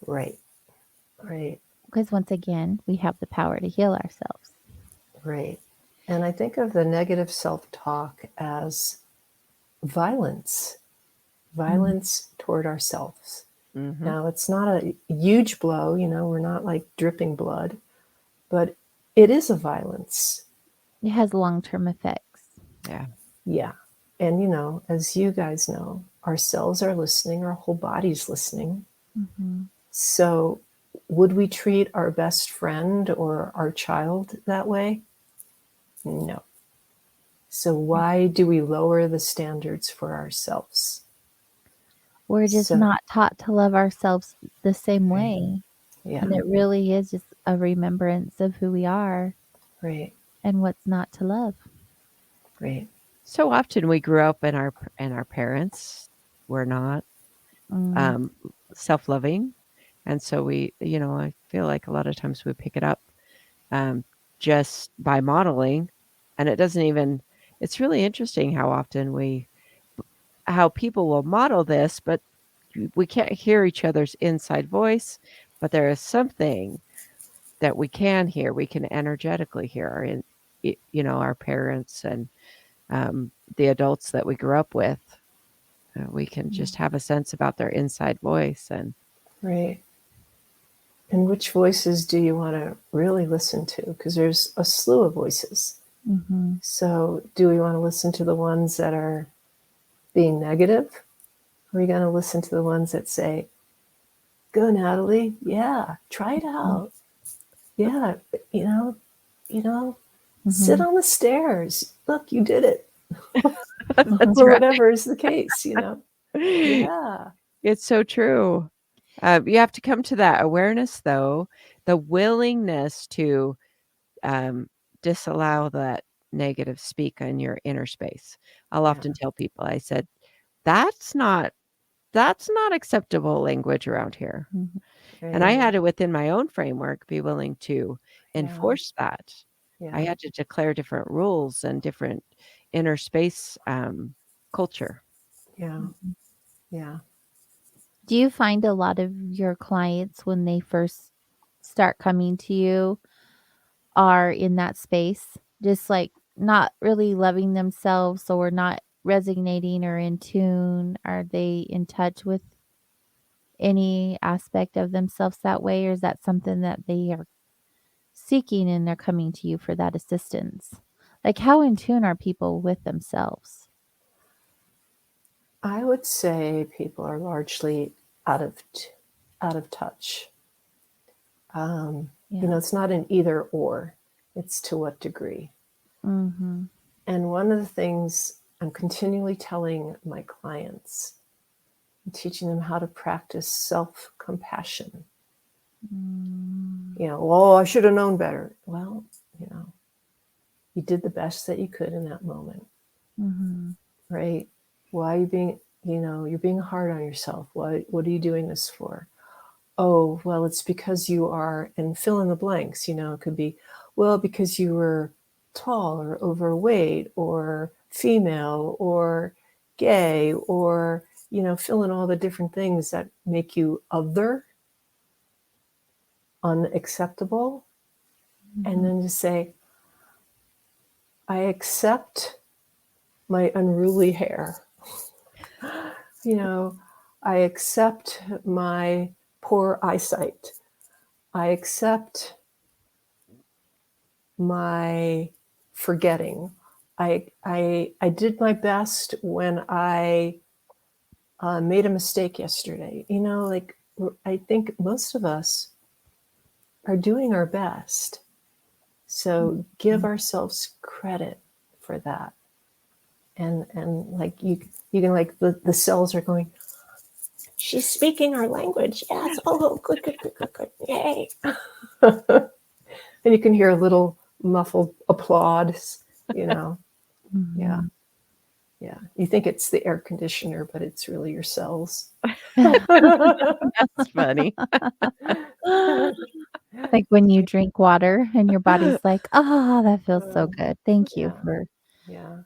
Right. Right. Because once again, we have the power to heal ourselves. Right. And I think of the negative self-talk as violence, Mm. violence toward ourselves. Mhm. Now, it's not a huge blow, we're not like dripping blood, but it is a violence. It has long-term effects. Yeah. Yeah. And, as you guys know, our cells are listening, our whole body's listening. Mm-hmm. So, would we treat our best friend or our child that way? No. So, why do we lower the standards for ourselves? We're just So, not taught to love ourselves the same way. yeah, And it really is just a remembrance of who we are right, and what's not to love. right. So often we grew up and our parents were not Mm. self-loving, and so we, I feel like a lot of times we pick it up just by modeling, and it doesn't even. It's really interesting how often how people will model this, but we can't hear each other's inside voice. But there is something that we can hear. We can energetically hear our parents and the adults that we grew up with. We can just have a sense about their inside voice. And Right. And which voices do you want to really listen to? Because there's a slew of voices. Mm-hmm. So, do we want to listen to the ones that are being negative? Or are we going to listen to the ones that say, go, Natalie? Yeah, try it out. Yeah, sit Mm-hmm. on the stairs. Look, you did it. that's Or right. whatever is the case, Yeah. It's so true. You have to come to that awareness, though, the willingness to disallow that negative speak in your inner space. I'll Yeah. often tell people, I said, that's not acceptable language around here. Mm-hmm. And I Right. had to, within my own framework, be willing to Yeah. enforce that. I Yeah. had to declare different rules and different inner space culture. Yeah. Yeah. Do you find a lot of your clients when they first start coming to you are in that space, just like not really loving themselves or not resonating or in tune? Are they in touch with any aspect of themselves that way, or is that something that they are seeking and they're coming to you for that assistance? Like, how in tune are people with themselves? I would say people are largely out of touch. Yeah. It's not an either or, it's to what degree. Mm-hmm. And one of the things I'm continually telling my clients, I'm teaching them how to practice self-compassion. Well, I should have known better. Well, you did the best that you could in that moment, Mm-hmm. right? Why are you being, you're being hard on yourself. What are you doing this for? Oh, well, it's because you are, and fill in the blanks, it could be, well, because you were tall or overweight or female or gay or, fill in all the different things that make you other, unacceptable. And then just say, I accept my unruly hair. I accept my poor eyesight. I accept my forgetting. I did my best when I made a mistake yesterday. I think most of us are doing our best. So give ourselves credit for that. And like you can, like, the cells are going, she's speaking our language. Yes. Oh, good, good, good, good, good. Yay. And you can hear a little muffled applause, Mm-hmm. Yeah. Yeah. You think it's the air conditioner, but it's really your cells. That's funny. Like when you drink water and your body's like, oh, that feels so good. Thank you Yeah. for Yeah.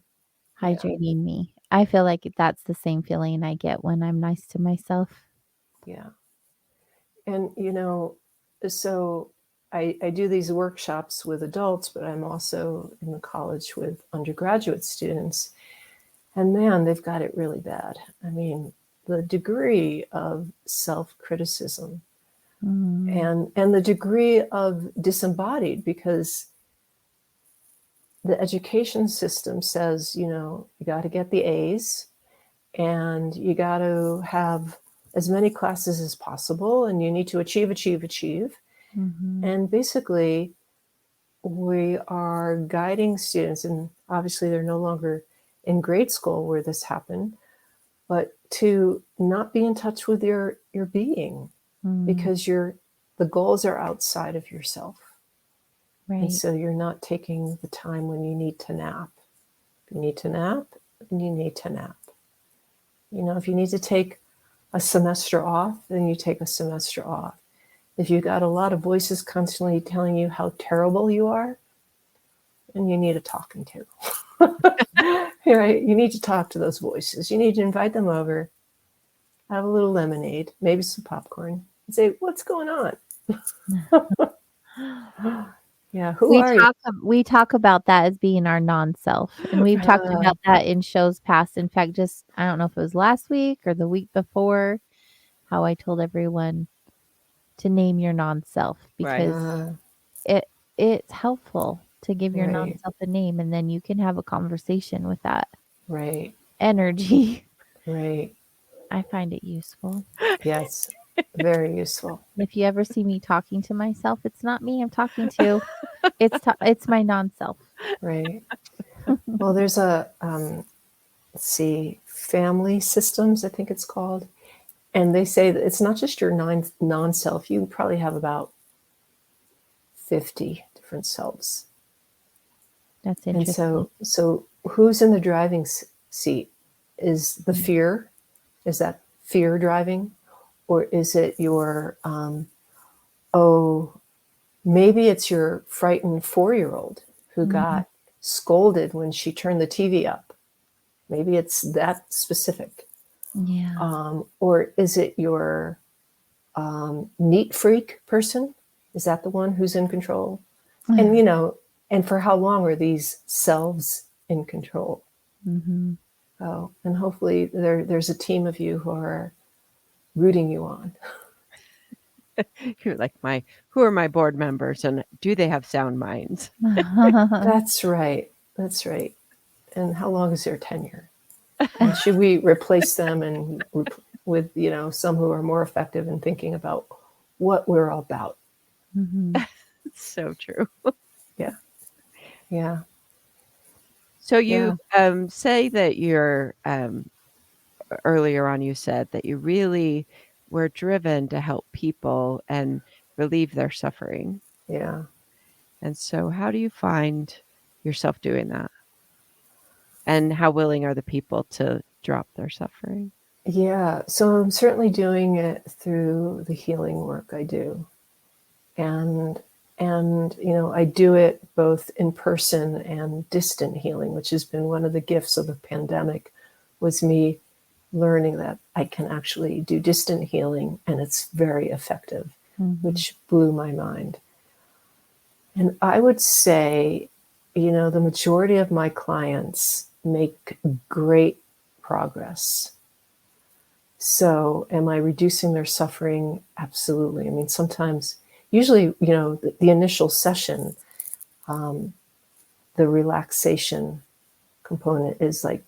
hydrating me. I feel like that's the same feeling I get when I'm nice to myself. Yeah. And, so I do these workshops with adults, but I'm also in the college with undergraduate students. And man, they've got it really bad. I mean, the degree of self-criticism Mm. and the degree of disembodied, because the education system says, you know, you got to get the A's and you got to have as many classes as possible and you need to achieve. Mhm. And basically, we are guiding students, and obviously they're no longer in grade school where this happened, but to not be in touch with your being, Mm. because the goals are outside of yourself. And Right. so you're not taking the time when you need to nap. If you need to nap, then you need to nap. You know, if you need to take a semester off, then you take a semester off. If you got a lot of voices constantly telling you how terrible you are, then you need a talking to. Right? You need to talk to those voices. You need to invite them over, have a little lemonade, maybe some popcorn, and say, "What's going on?" Yeah, who are you? We talk about that as being our non-self, and we've talked about that in shows past. In fact, just I don't know if it was last week or the week before, how I told everyone to name your non-self because it's helpful to give your Right. non-self a name, and then you can have a conversation with that Right. energy. Right. I find it useful. Yes. Very useful. If you ever see me talking to myself, it's not me I'm talking to. It's my non-self. Right. Well, there's a let's see, family systems, I think it's called, and they say that it's not just your non-self. You probably have about 50 different selves. That's And interesting. so who's in the driving seat? Is the fear? Is that fear driving, or is it your maybe it's your frightened 4-year-old who got scolded when she turned the TV up. Maybe it's that specific. Yeah. Or is it your neat freak person? Is that the one who's in control? And, you know, and for how long are these selves in control? Mm-hmm. Oh, and hopefully there's a team of you who are rooting you on. You're like, who are my board members and do they have sound minds? That's right. That's right. And how long is their tenure? And should we replace them and with, you know, some who are more effective in thinking about what we're all about? Mm-hmm. So true. Yeah. Yeah. So you say that you're earlier on you said that you really were driven to help people and relieve their suffering. Yeah. And so how do you find yourself doing that? And how willing are the people to drop their suffering? Yeah. So I'm certainly doing it through the healing work I do. And you know, I do it both in person and distant healing, which has been one of the gifts of the pandemic, was me learning that I can actually do distant healing and it's very effective, which blew my mind. And I would say, you know, the majority of my clients make great progress. So am I reducing their suffering? Absolutely. I mean, sometimes, usually, you know, the initial session, the relaxation component is like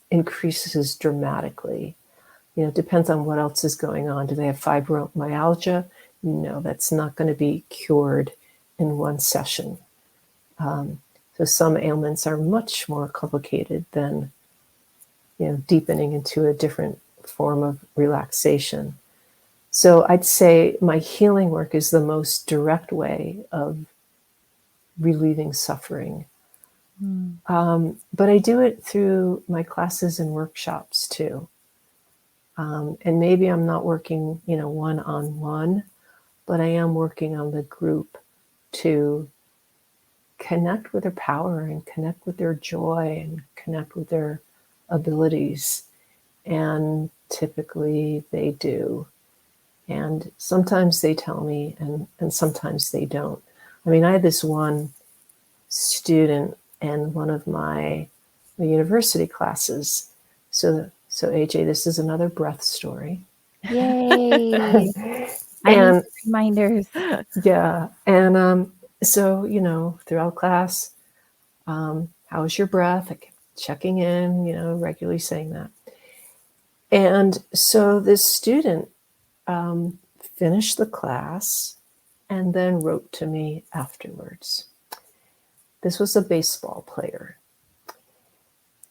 increases dramatically. You know, it depends on what else is going on. Do they have fibromyalgia? No, that's not going to be cured in one session. So some ailments are much more complicated than, you know, deepening into a different form of relaxation. So I'd say my healing work is the most direct way of relieving suffering. But I do it through my classes and workshops too. And maybe I'm not working, you know, one-on-one, but I am working on the group to connect with their power and connect with their joy and connect with their abilities. And typically they do. And sometimes they tell me and sometimes they don't. I mean, I had this one student in one of my university classes. So So, AJ, this is another breath story. Yay. I need And reminders. yeah. And so, throughout class, how was your breath? I kept checking in, regularly saying that. And so this student finished the class and then wrote to me afterwards. This was a baseball player.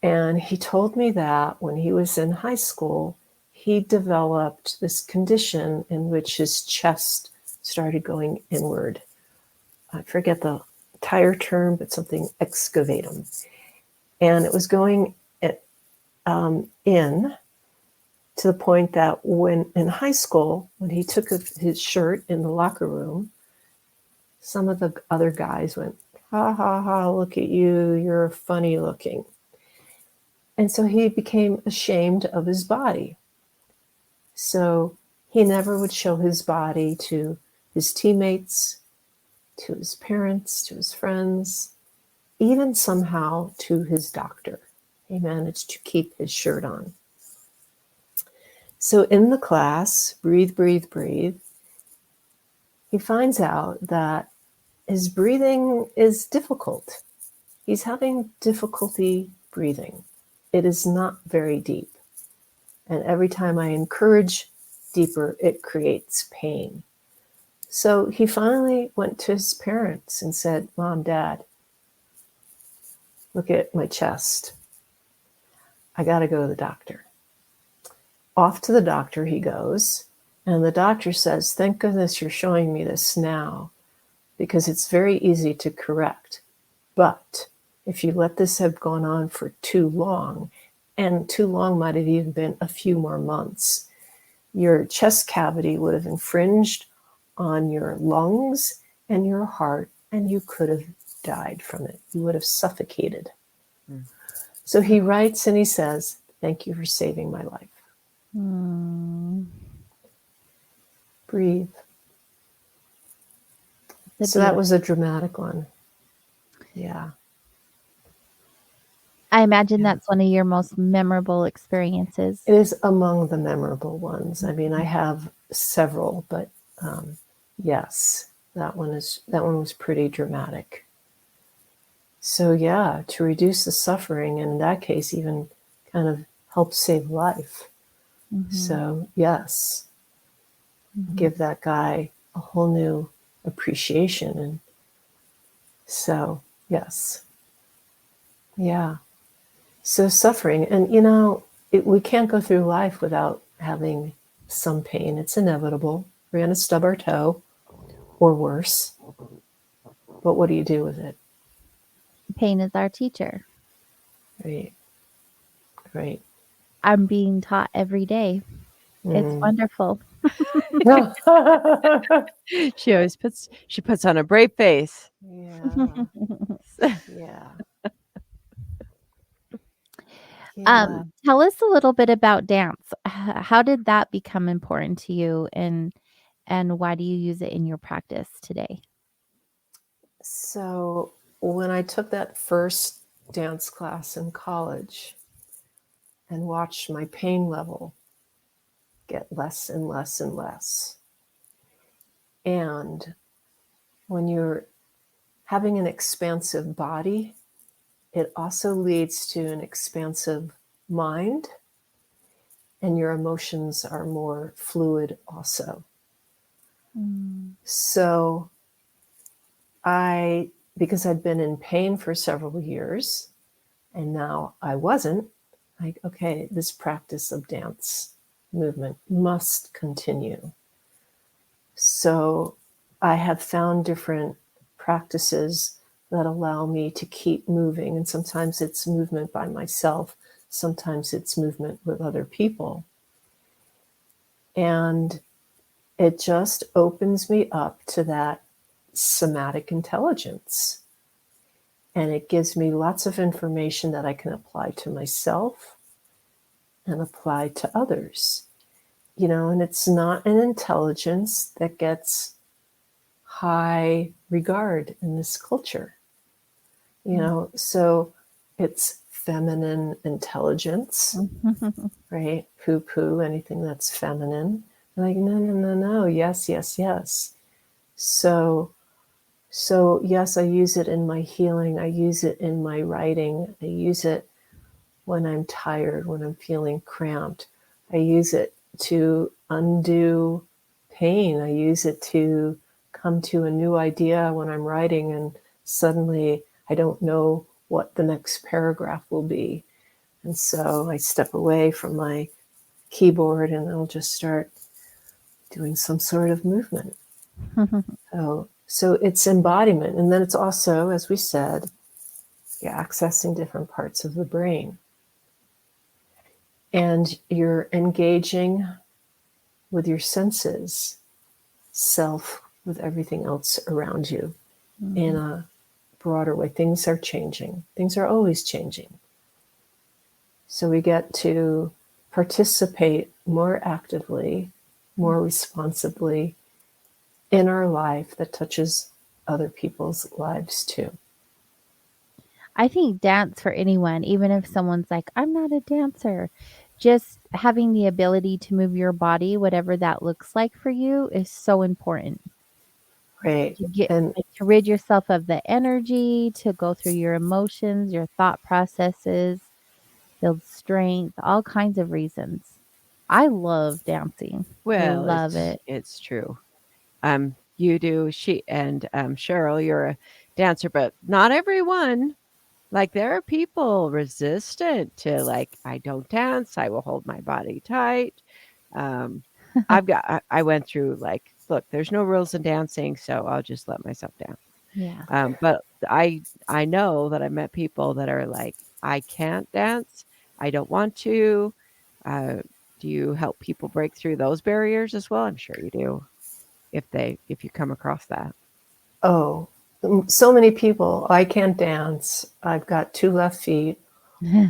And he told me that when he was in high school, he developed this condition in which his chest started going inward. I forget the entire term, but something excavatum. And it was going in to the point that when in high school, when he took his shirt in the locker room, some of the other guys went, ha, ha, ha, look at you, you're funny looking. And so he became ashamed of his body. So he never would show his body to his teammates, to his parents, to his friends, even somehow to his doctor. He managed to keep his shirt on. So in the class, breathe, breathe, breathe, he finds out that his breathing is difficult. He's having difficulty breathing. It is not very deep. And every time I encourage deeper, it creates pain. So he finally went to his parents and said, Mom, Dad, look at my chest. I got to go to the doctor. Off to the doctor he goes, and the doctor says, thank goodness you're showing me this now, because it's very easy to correct. But if you let this have gone on for too long, and too long might have even been a few more months, your chest cavity would have infringed on your lungs and your heart, and you could have died from it. You would have suffocated. So he writes and he says, thank you for saving my life. Breathe. So that was a dramatic one. Yeah. I imagine that's one of your most memorable experiences. It is among the memorable ones. I mean, I have several, but yes, that one was pretty dramatic. So yeah, to reduce the suffering, and in that case, even kind of help save life. So yes, give that guy a whole new appreciation. And so yes, yeah. So suffering, and we can't go through life without having some pain. It's inevitable. We're going to stub our toe or worse. But what do you do with it? Pain is our teacher. Right. Right. I'm being taught every day. It's wonderful. She puts on a brave face. Yeah. Tell us a little bit about dance. How did that become important to you, and why do you use it in your practice today? So when I took that first dance class in college and watched my pain level get less and less and less, and when you're having an expansive body, it also leads to an expansive mind, and your emotions are more fluid also. So because I'd been in pain for several years, and now I wasn't, like, okay, this practice of dance movement must continue. So I have found different practices that allow me to keep moving. And sometimes it's movement by myself. Sometimes it's movement with other people. And it just opens me up to that somatic intelligence. And it gives me lots of information that I can apply to myself and apply to others. And it's not an intelligence that gets high regard in this culture. So it's feminine intelligence, right? Poo poo, anything that's feminine. Like, no, no, no, no. Yes, yes, yes. So yes, I use it in my healing. I use it in my writing. I use it when I'm tired, when I'm feeling cramped. I use it to undo pain. I use it to come to a new idea when I'm writing and suddenly I don't know what the next paragraph will be. And so I step away from my keyboard and I'll just start doing some sort of movement. So it's embodiment. And then it's also, as we said, you're accessing different parts of the brain. And you're engaging with your senses, self, with everything else around you in a broader way. Things are changing. Things are always changing. So we get to participate more actively, more responsibly in our life that touches other people's lives too. I think dance for anyone, even if someone's like, I'm not a dancer, just having the ability to move your body, whatever that looks like for you, is so important. Right. To get And to rid yourself of the energy, to go through your emotions, your thought processes, build strength, all kinds of reasons. I love dancing. Well, Love it. it's true. You do, Cheryl, you're a dancer, but not everyone. Like, there are people resistant to, like, I don't dance, I will hold my body tight. I went through, like, look, there's no rules in dancing, so I'll just let myself dance. Yeah. But I know that I met people that are like, I can't dance, I don't want to. Do you help people break through those barriers as well? I'm sure you do, if you come across that. oh, so many people, I can't dance. I've got 2 left feet.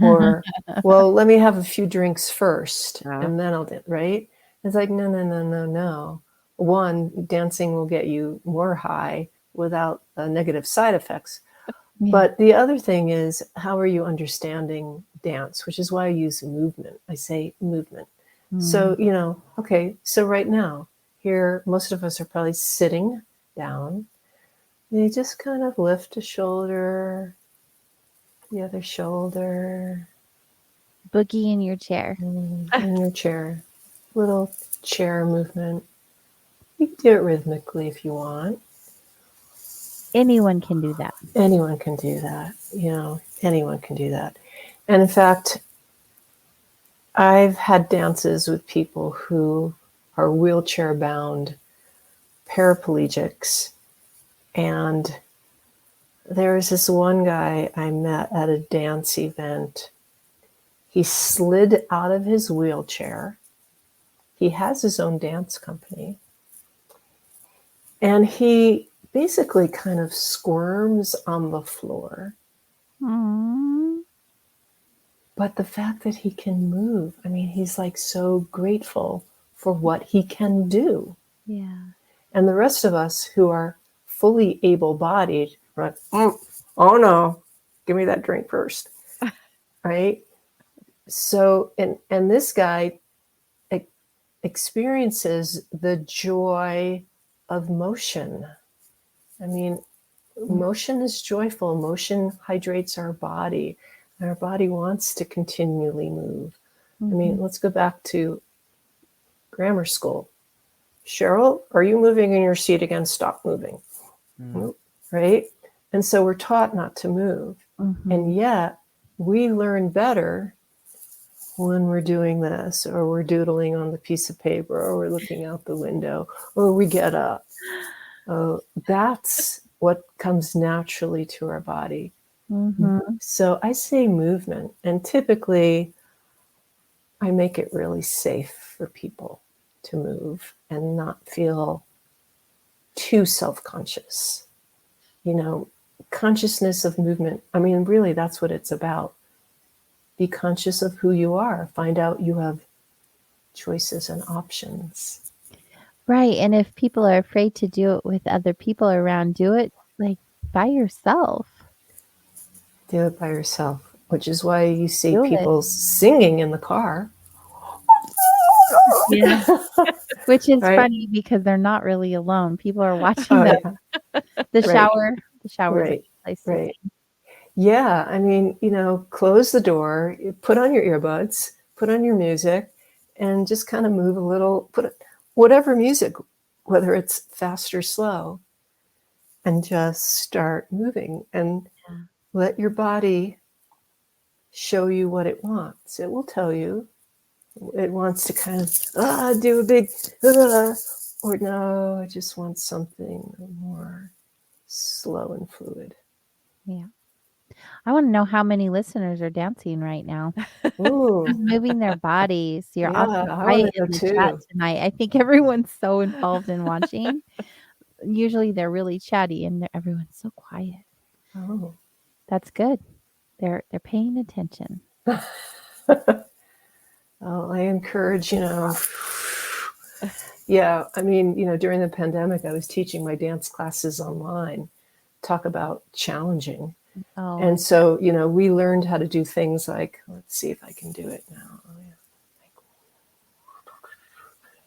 Or, well, let me have a few drinks first and then I'll dance, right? It's like, no, no, no, no, no. One, dancing will get you more high without negative side effects. Yeah. But the other thing is, how are you understanding dance? Which is why I use movement. I say movement. So, okay, so right now, here, most of us are probably sitting down. You just kind of lift a shoulder, the other shoulder. Boogie in your chair. In your chair. Little chair movement. You can do it rhythmically if you want. Anyone can do that. Anyone can do that. Anyone can do that. And in fact, I've had dances with people who are wheelchair bound paraplegics. And there's this one guy I met at a dance event. He slid out of his wheelchair. He has his own dance company. And he basically kind of squirms on the floor. Aww. But the fact that he can move, I mean, he's like so grateful for what he can do. Yeah. And the rest of us who are fully able-bodied, right? Oh no, give me that drink first, right? So, and this guy experiences the joy of motion. I mean, motion is joyful. Motion hydrates our body, and our body wants to continually move. I mean, let's go back to grammar school. Cheryl, are you moving in your seat again? Stop moving. Right? And so we're taught not to move. And yet we learn better when we're doing this, or we're doodling on the piece of paper, or we're looking out the window, or we get up. That's what comes naturally to our body. So I say movement, and typically I make it really safe for people to move and not feel too self-conscious. Consciousness of movement. I mean, really, that's what it's about. Be conscious of who you are. Find out you have choices and options. Right. And if people are afraid to do it with other people around, do it like by yourself. Do it by yourself. which is why you see Feel it. people singing in the car. Yeah. Which is Right? funny because they're not really alone. People are watching Oh, them. yeah. The Right. shower. The shower is a Right. good place to Right. sing. Yeah. I mean, close the door, put on your earbuds, put on your music, and just kind of move a little, whatever music, whether it's fast or slow, and just start moving and Yeah. let your body show you what it wants. It will tell you. It wants to kind of do a big, or no, I just want something more slow and fluid. Yeah. I want to know how many listeners are dancing right now. Ooh, Who's moving their bodies? You're yeah, awfully I quiet want to in know the chat too. tonight. I think everyone's so involved in watching. Usually they're really chatty and everyone's so quiet. Oh. That's good. They're paying attention. Oh, I encourage, yeah, I mean, during the pandemic, I was teaching my dance classes online, talk about challenging. Oh, And so, we learned how to do things like, let's see if I can do it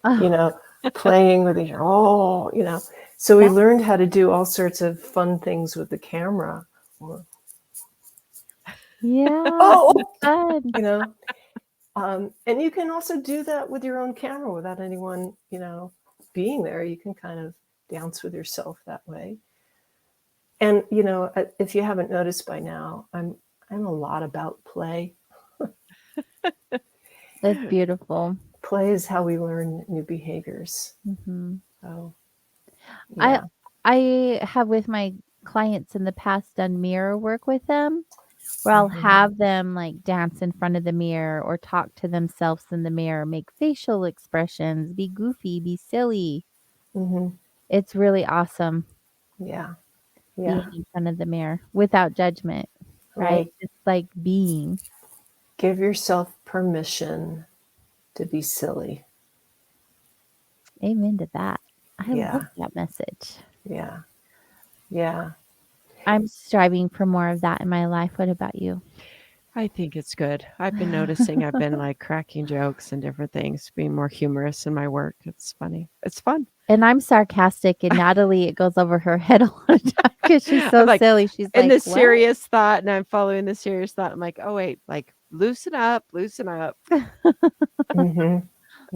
now. Playing with each other. So we learned how to do all sorts of fun things with the camera. yeah, fun. And you can also do that with your own camera without anyone, being there. You can kind of dance with yourself that way. And, if you haven't noticed by now, I'm a lot about play. That's beautiful. Play is how we learn new behaviors. Mm-hmm. So, yeah. I have with my clients in the past done mirror work with them where I'll have them like dance in front of the mirror or talk to themselves in the mirror, make facial expressions, be goofy, be silly. Mm-hmm. It's really awesome. Yeah. Being in front of the mirror without judgment, right? It's like being. Give yourself permission to be silly. Amen to that. I love that message. Yeah. Yeah. I'm striving for more of that in my life. What about you? I think it's good. I've been noticing I've been like cracking jokes and different things, being more humorous in my work. It's funny. It's fun. And I'm sarcastic, and Natalie, it goes over her head a lot of time because she's so like, silly. She's in like, the serious thought, and I'm following the serious thought. I'm like, oh wait, like loosen up, loosen up. Mm-hmm.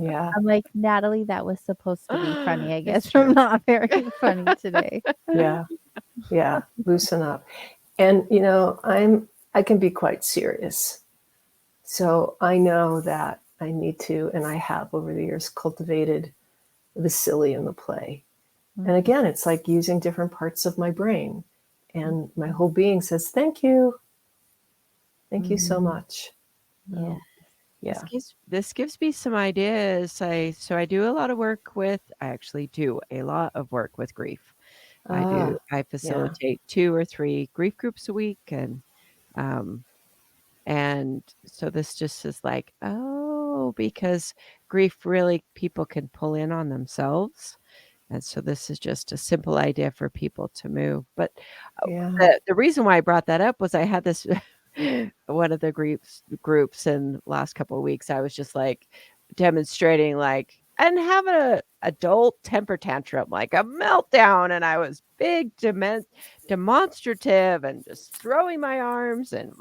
Yeah. I'm like, Natalie, that was supposed to be funny. I guess I'm not very funny today. Yeah. Yeah. Loosen up. And I can be quite serious. So I know that I need to, and I have over the years cultivated the silly and the play. Mm-hmm. And again, it's like using different parts of my brain. And my whole being says, thank you. Thank you so much. Yeah. Yeah. This gives me some ideas. I do a lot of work with, I actually do a lot of work with grief. I facilitate 2 or 3 grief groups a week. And so this just is like, oh, because grief really people can pull in on themselves. And so this is just a simple idea for people to move. But the reason why I brought that up was I had this one of the groups in the last couple of weeks. I was just like demonstrating like and have a adult temper tantrum, like a meltdown. And I was big demonstrative and just throwing my arms and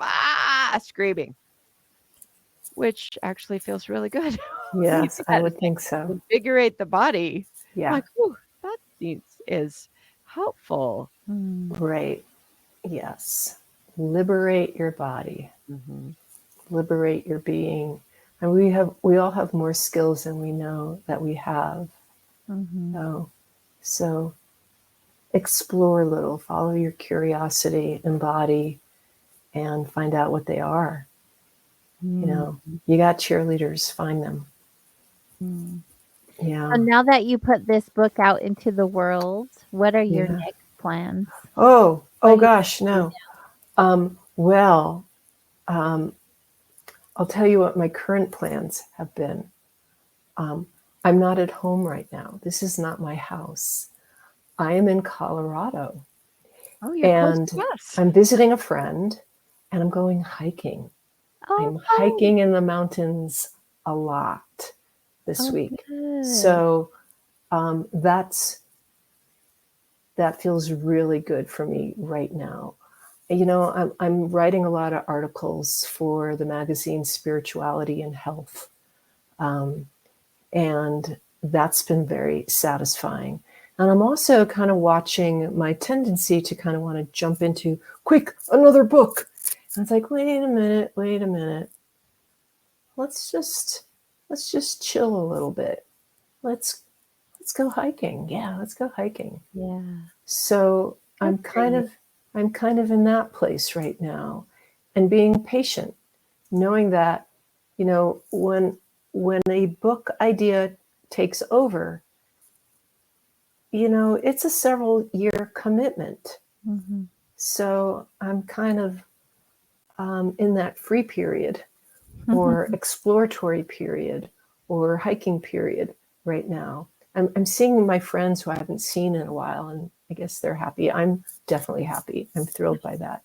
screaming, which actually feels really good. Yes, I would think so. Invigorate the body. Yeah. I'm like, ooh, that is helpful. Right. Yes. Liberate your body. Mm-hmm. Liberate your being. And we all have more skills than we know that we have. Mm-hmm. So explore a little, follow your curiosity and body and find out what they are. You got cheerleaders, find them. Yeah. So now that you put this book out into the world, what are your next plans? Oh gosh, no. Well, I'll tell you what my current plans have been. I'm not at home right now. This is not my house. I am in Colorado. Oh, you're close to us. I'm visiting a friend, and I'm going hiking. Oh, I'm hiking in the mountains a lot this week. good. So that feels really good for me right now. You know, I'm writing a lot of articles for the magazine Spirituality and Health. And that's been very satisfying. And I'm also kind of watching my tendency to kind of want to jump into, quick, another book. And it's like, wait a minute. Let's just chill a little bit. Let's go hiking. Yeah, let's go hiking. Yeah. So I'm kind of in that place right now, and being patient, knowing that, you know, when a book idea takes over, you know, it's a several year commitment. Mm-hmm. So I'm kind of in that free period or exploratory period or hiking period right now. I'm seeing my friends who I haven't seen in a while, and I guess they're happy. I'm definitely happy. I'm thrilled by that.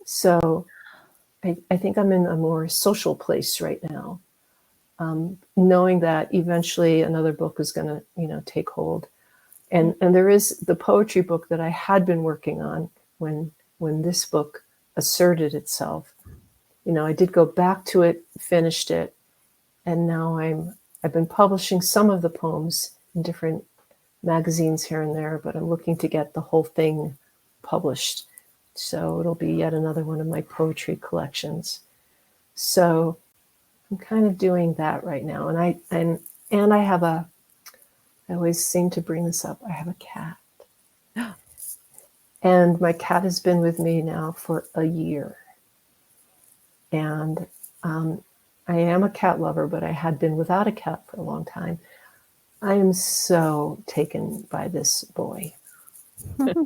So I think I'm in a more social place right now, knowing that eventually another book is going to, you know, take hold. And there is the poetry book that I had been working on when this book asserted itself. You know, I did go back to it, finished it, and now I've been publishing some of the poems in different magazines here and there, but I'm looking to get the whole thing published. So it'll be yet another one of my poetry collections. So I'm kind of doing that right now. And I have I always seem to bring this up. I have a cat. And my cat has been with me now for a year. And I am a cat lover, but I had been without a cat for a long time. I am so taken by this boy.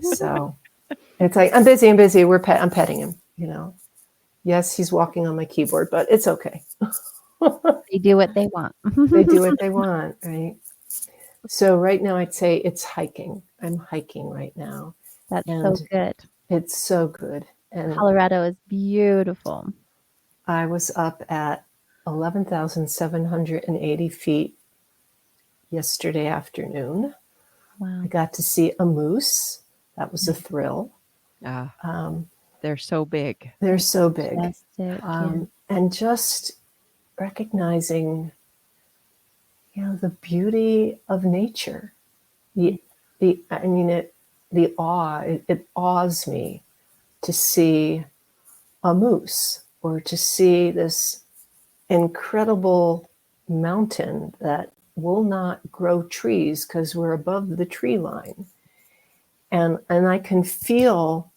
So it's like, I'm busy. I'm petting him, you know. Yes, he's walking on my keyboard, but it's okay. They do what they want. They do what they want, right? So right now I'd say it's hiking. I'm hiking right now. That's so good. It's so good. And Colorado is beautiful. I was up at 11,780 feet yesterday afternoon. Wow. I got to see a moose. That was a thrill. They're so big. They're so big. Majestic, yeah. And just recognizing, you know, the beauty of nature. The awe, it awes me to see a moose or to see this incredible mountain that will not grow trees because we're above the tree line. And I can feel,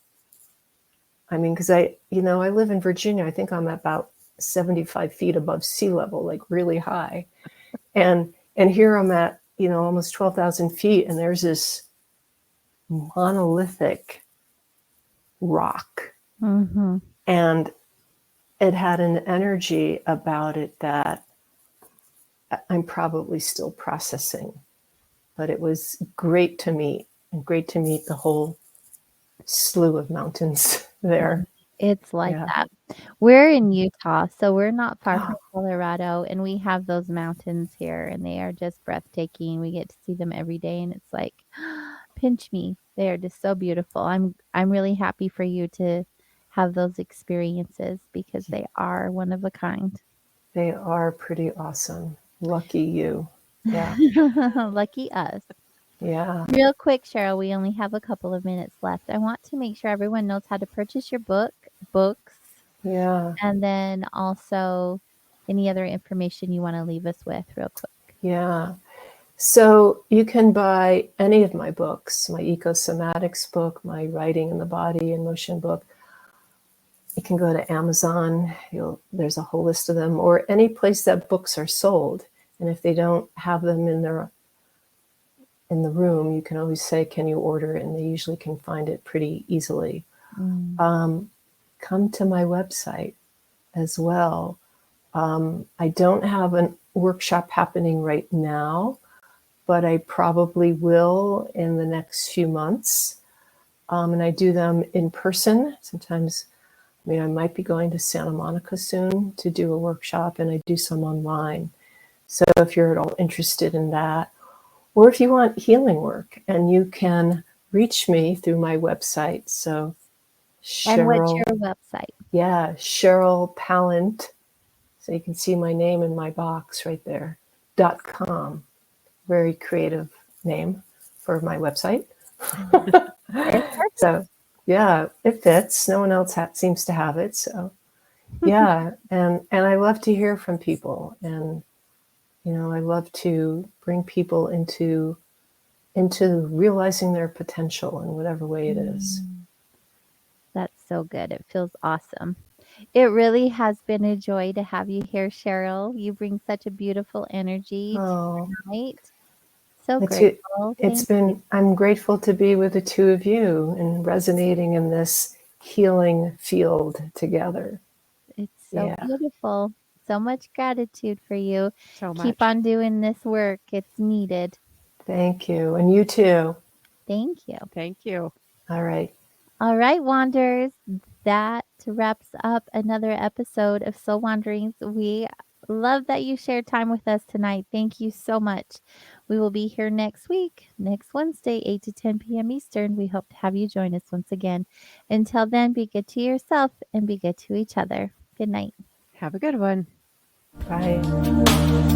I mean, because I live in Virginia. I think I'm about 75 feet above sea level, like really high. And here I'm at, you know, almost 12,000 feet, and there's this monolithic rock. Mm-hmm. And it had an energy about it that I'm probably still processing. But it was great to meet, and great to meet the whole slew of mountains there. It's like that. We're in Utah, so we're not far from Colorado, and we have those mountains here, and they are just breathtaking. We get to see them every day, and it's like, pinch me. They are just so beautiful. I'm really happy for you to have those experiences because they are one of a kind. They are pretty awesome. Lucky you. Yeah. Lucky us. Yeah. Real quick, Cheryl, we only have a couple of minutes left. I want to make sure everyone knows how to purchase your books. Yeah. And then also any other information you want to leave us with real quick. Yeah. So you can buy any of my books, my ecosomatics book, my writing in the body and motion book. You can go to Amazon. There's a whole list of them, or any place that books are sold. And if they don't have them in the room, you can always say, can you order it? And they usually can find it pretty easily. Come to my website as well. I don't have a workshop happening right now, but I probably will in the next few months. And I do them in person. Sometimes I mean, I might be going to Santa Monica soon to do a workshop, and I do some online. So if you're at all interested in that, or if you want healing work, and you can reach me through my website. So And what's Cheryl, your website? yeah, Cheryl Pallant. So you can see my name in my box right there. .com. Very creative name for my website. So yeah, it fits. No one else seems to have it. So yeah, and I love to hear from people, and I love to bring people into realizing their potential in whatever way it is. That's so good. It feels awesome. It really has been a joy to have you here, Cheryl. You bring such a beautiful energy Oh, tonight. So it's grateful. it's Thank you. been I'm grateful to be with the two of you and resonating in this healing field together. It's so Yeah, beautiful. So much gratitude for you. So Keep much. on doing this work. It's needed. thank you, and you too. Thank you. Thank you. All right. All right, Wanderers. That wraps up another episode of Soul Wanderings. We love that you shared time with us tonight. Thank you so much. We will be here next week, next Wednesday, 8 to 10 p.m. Eastern. We hope to have you join us once again. Until then, be good to yourself and be good to each other. Good night. Have a good one. Bye.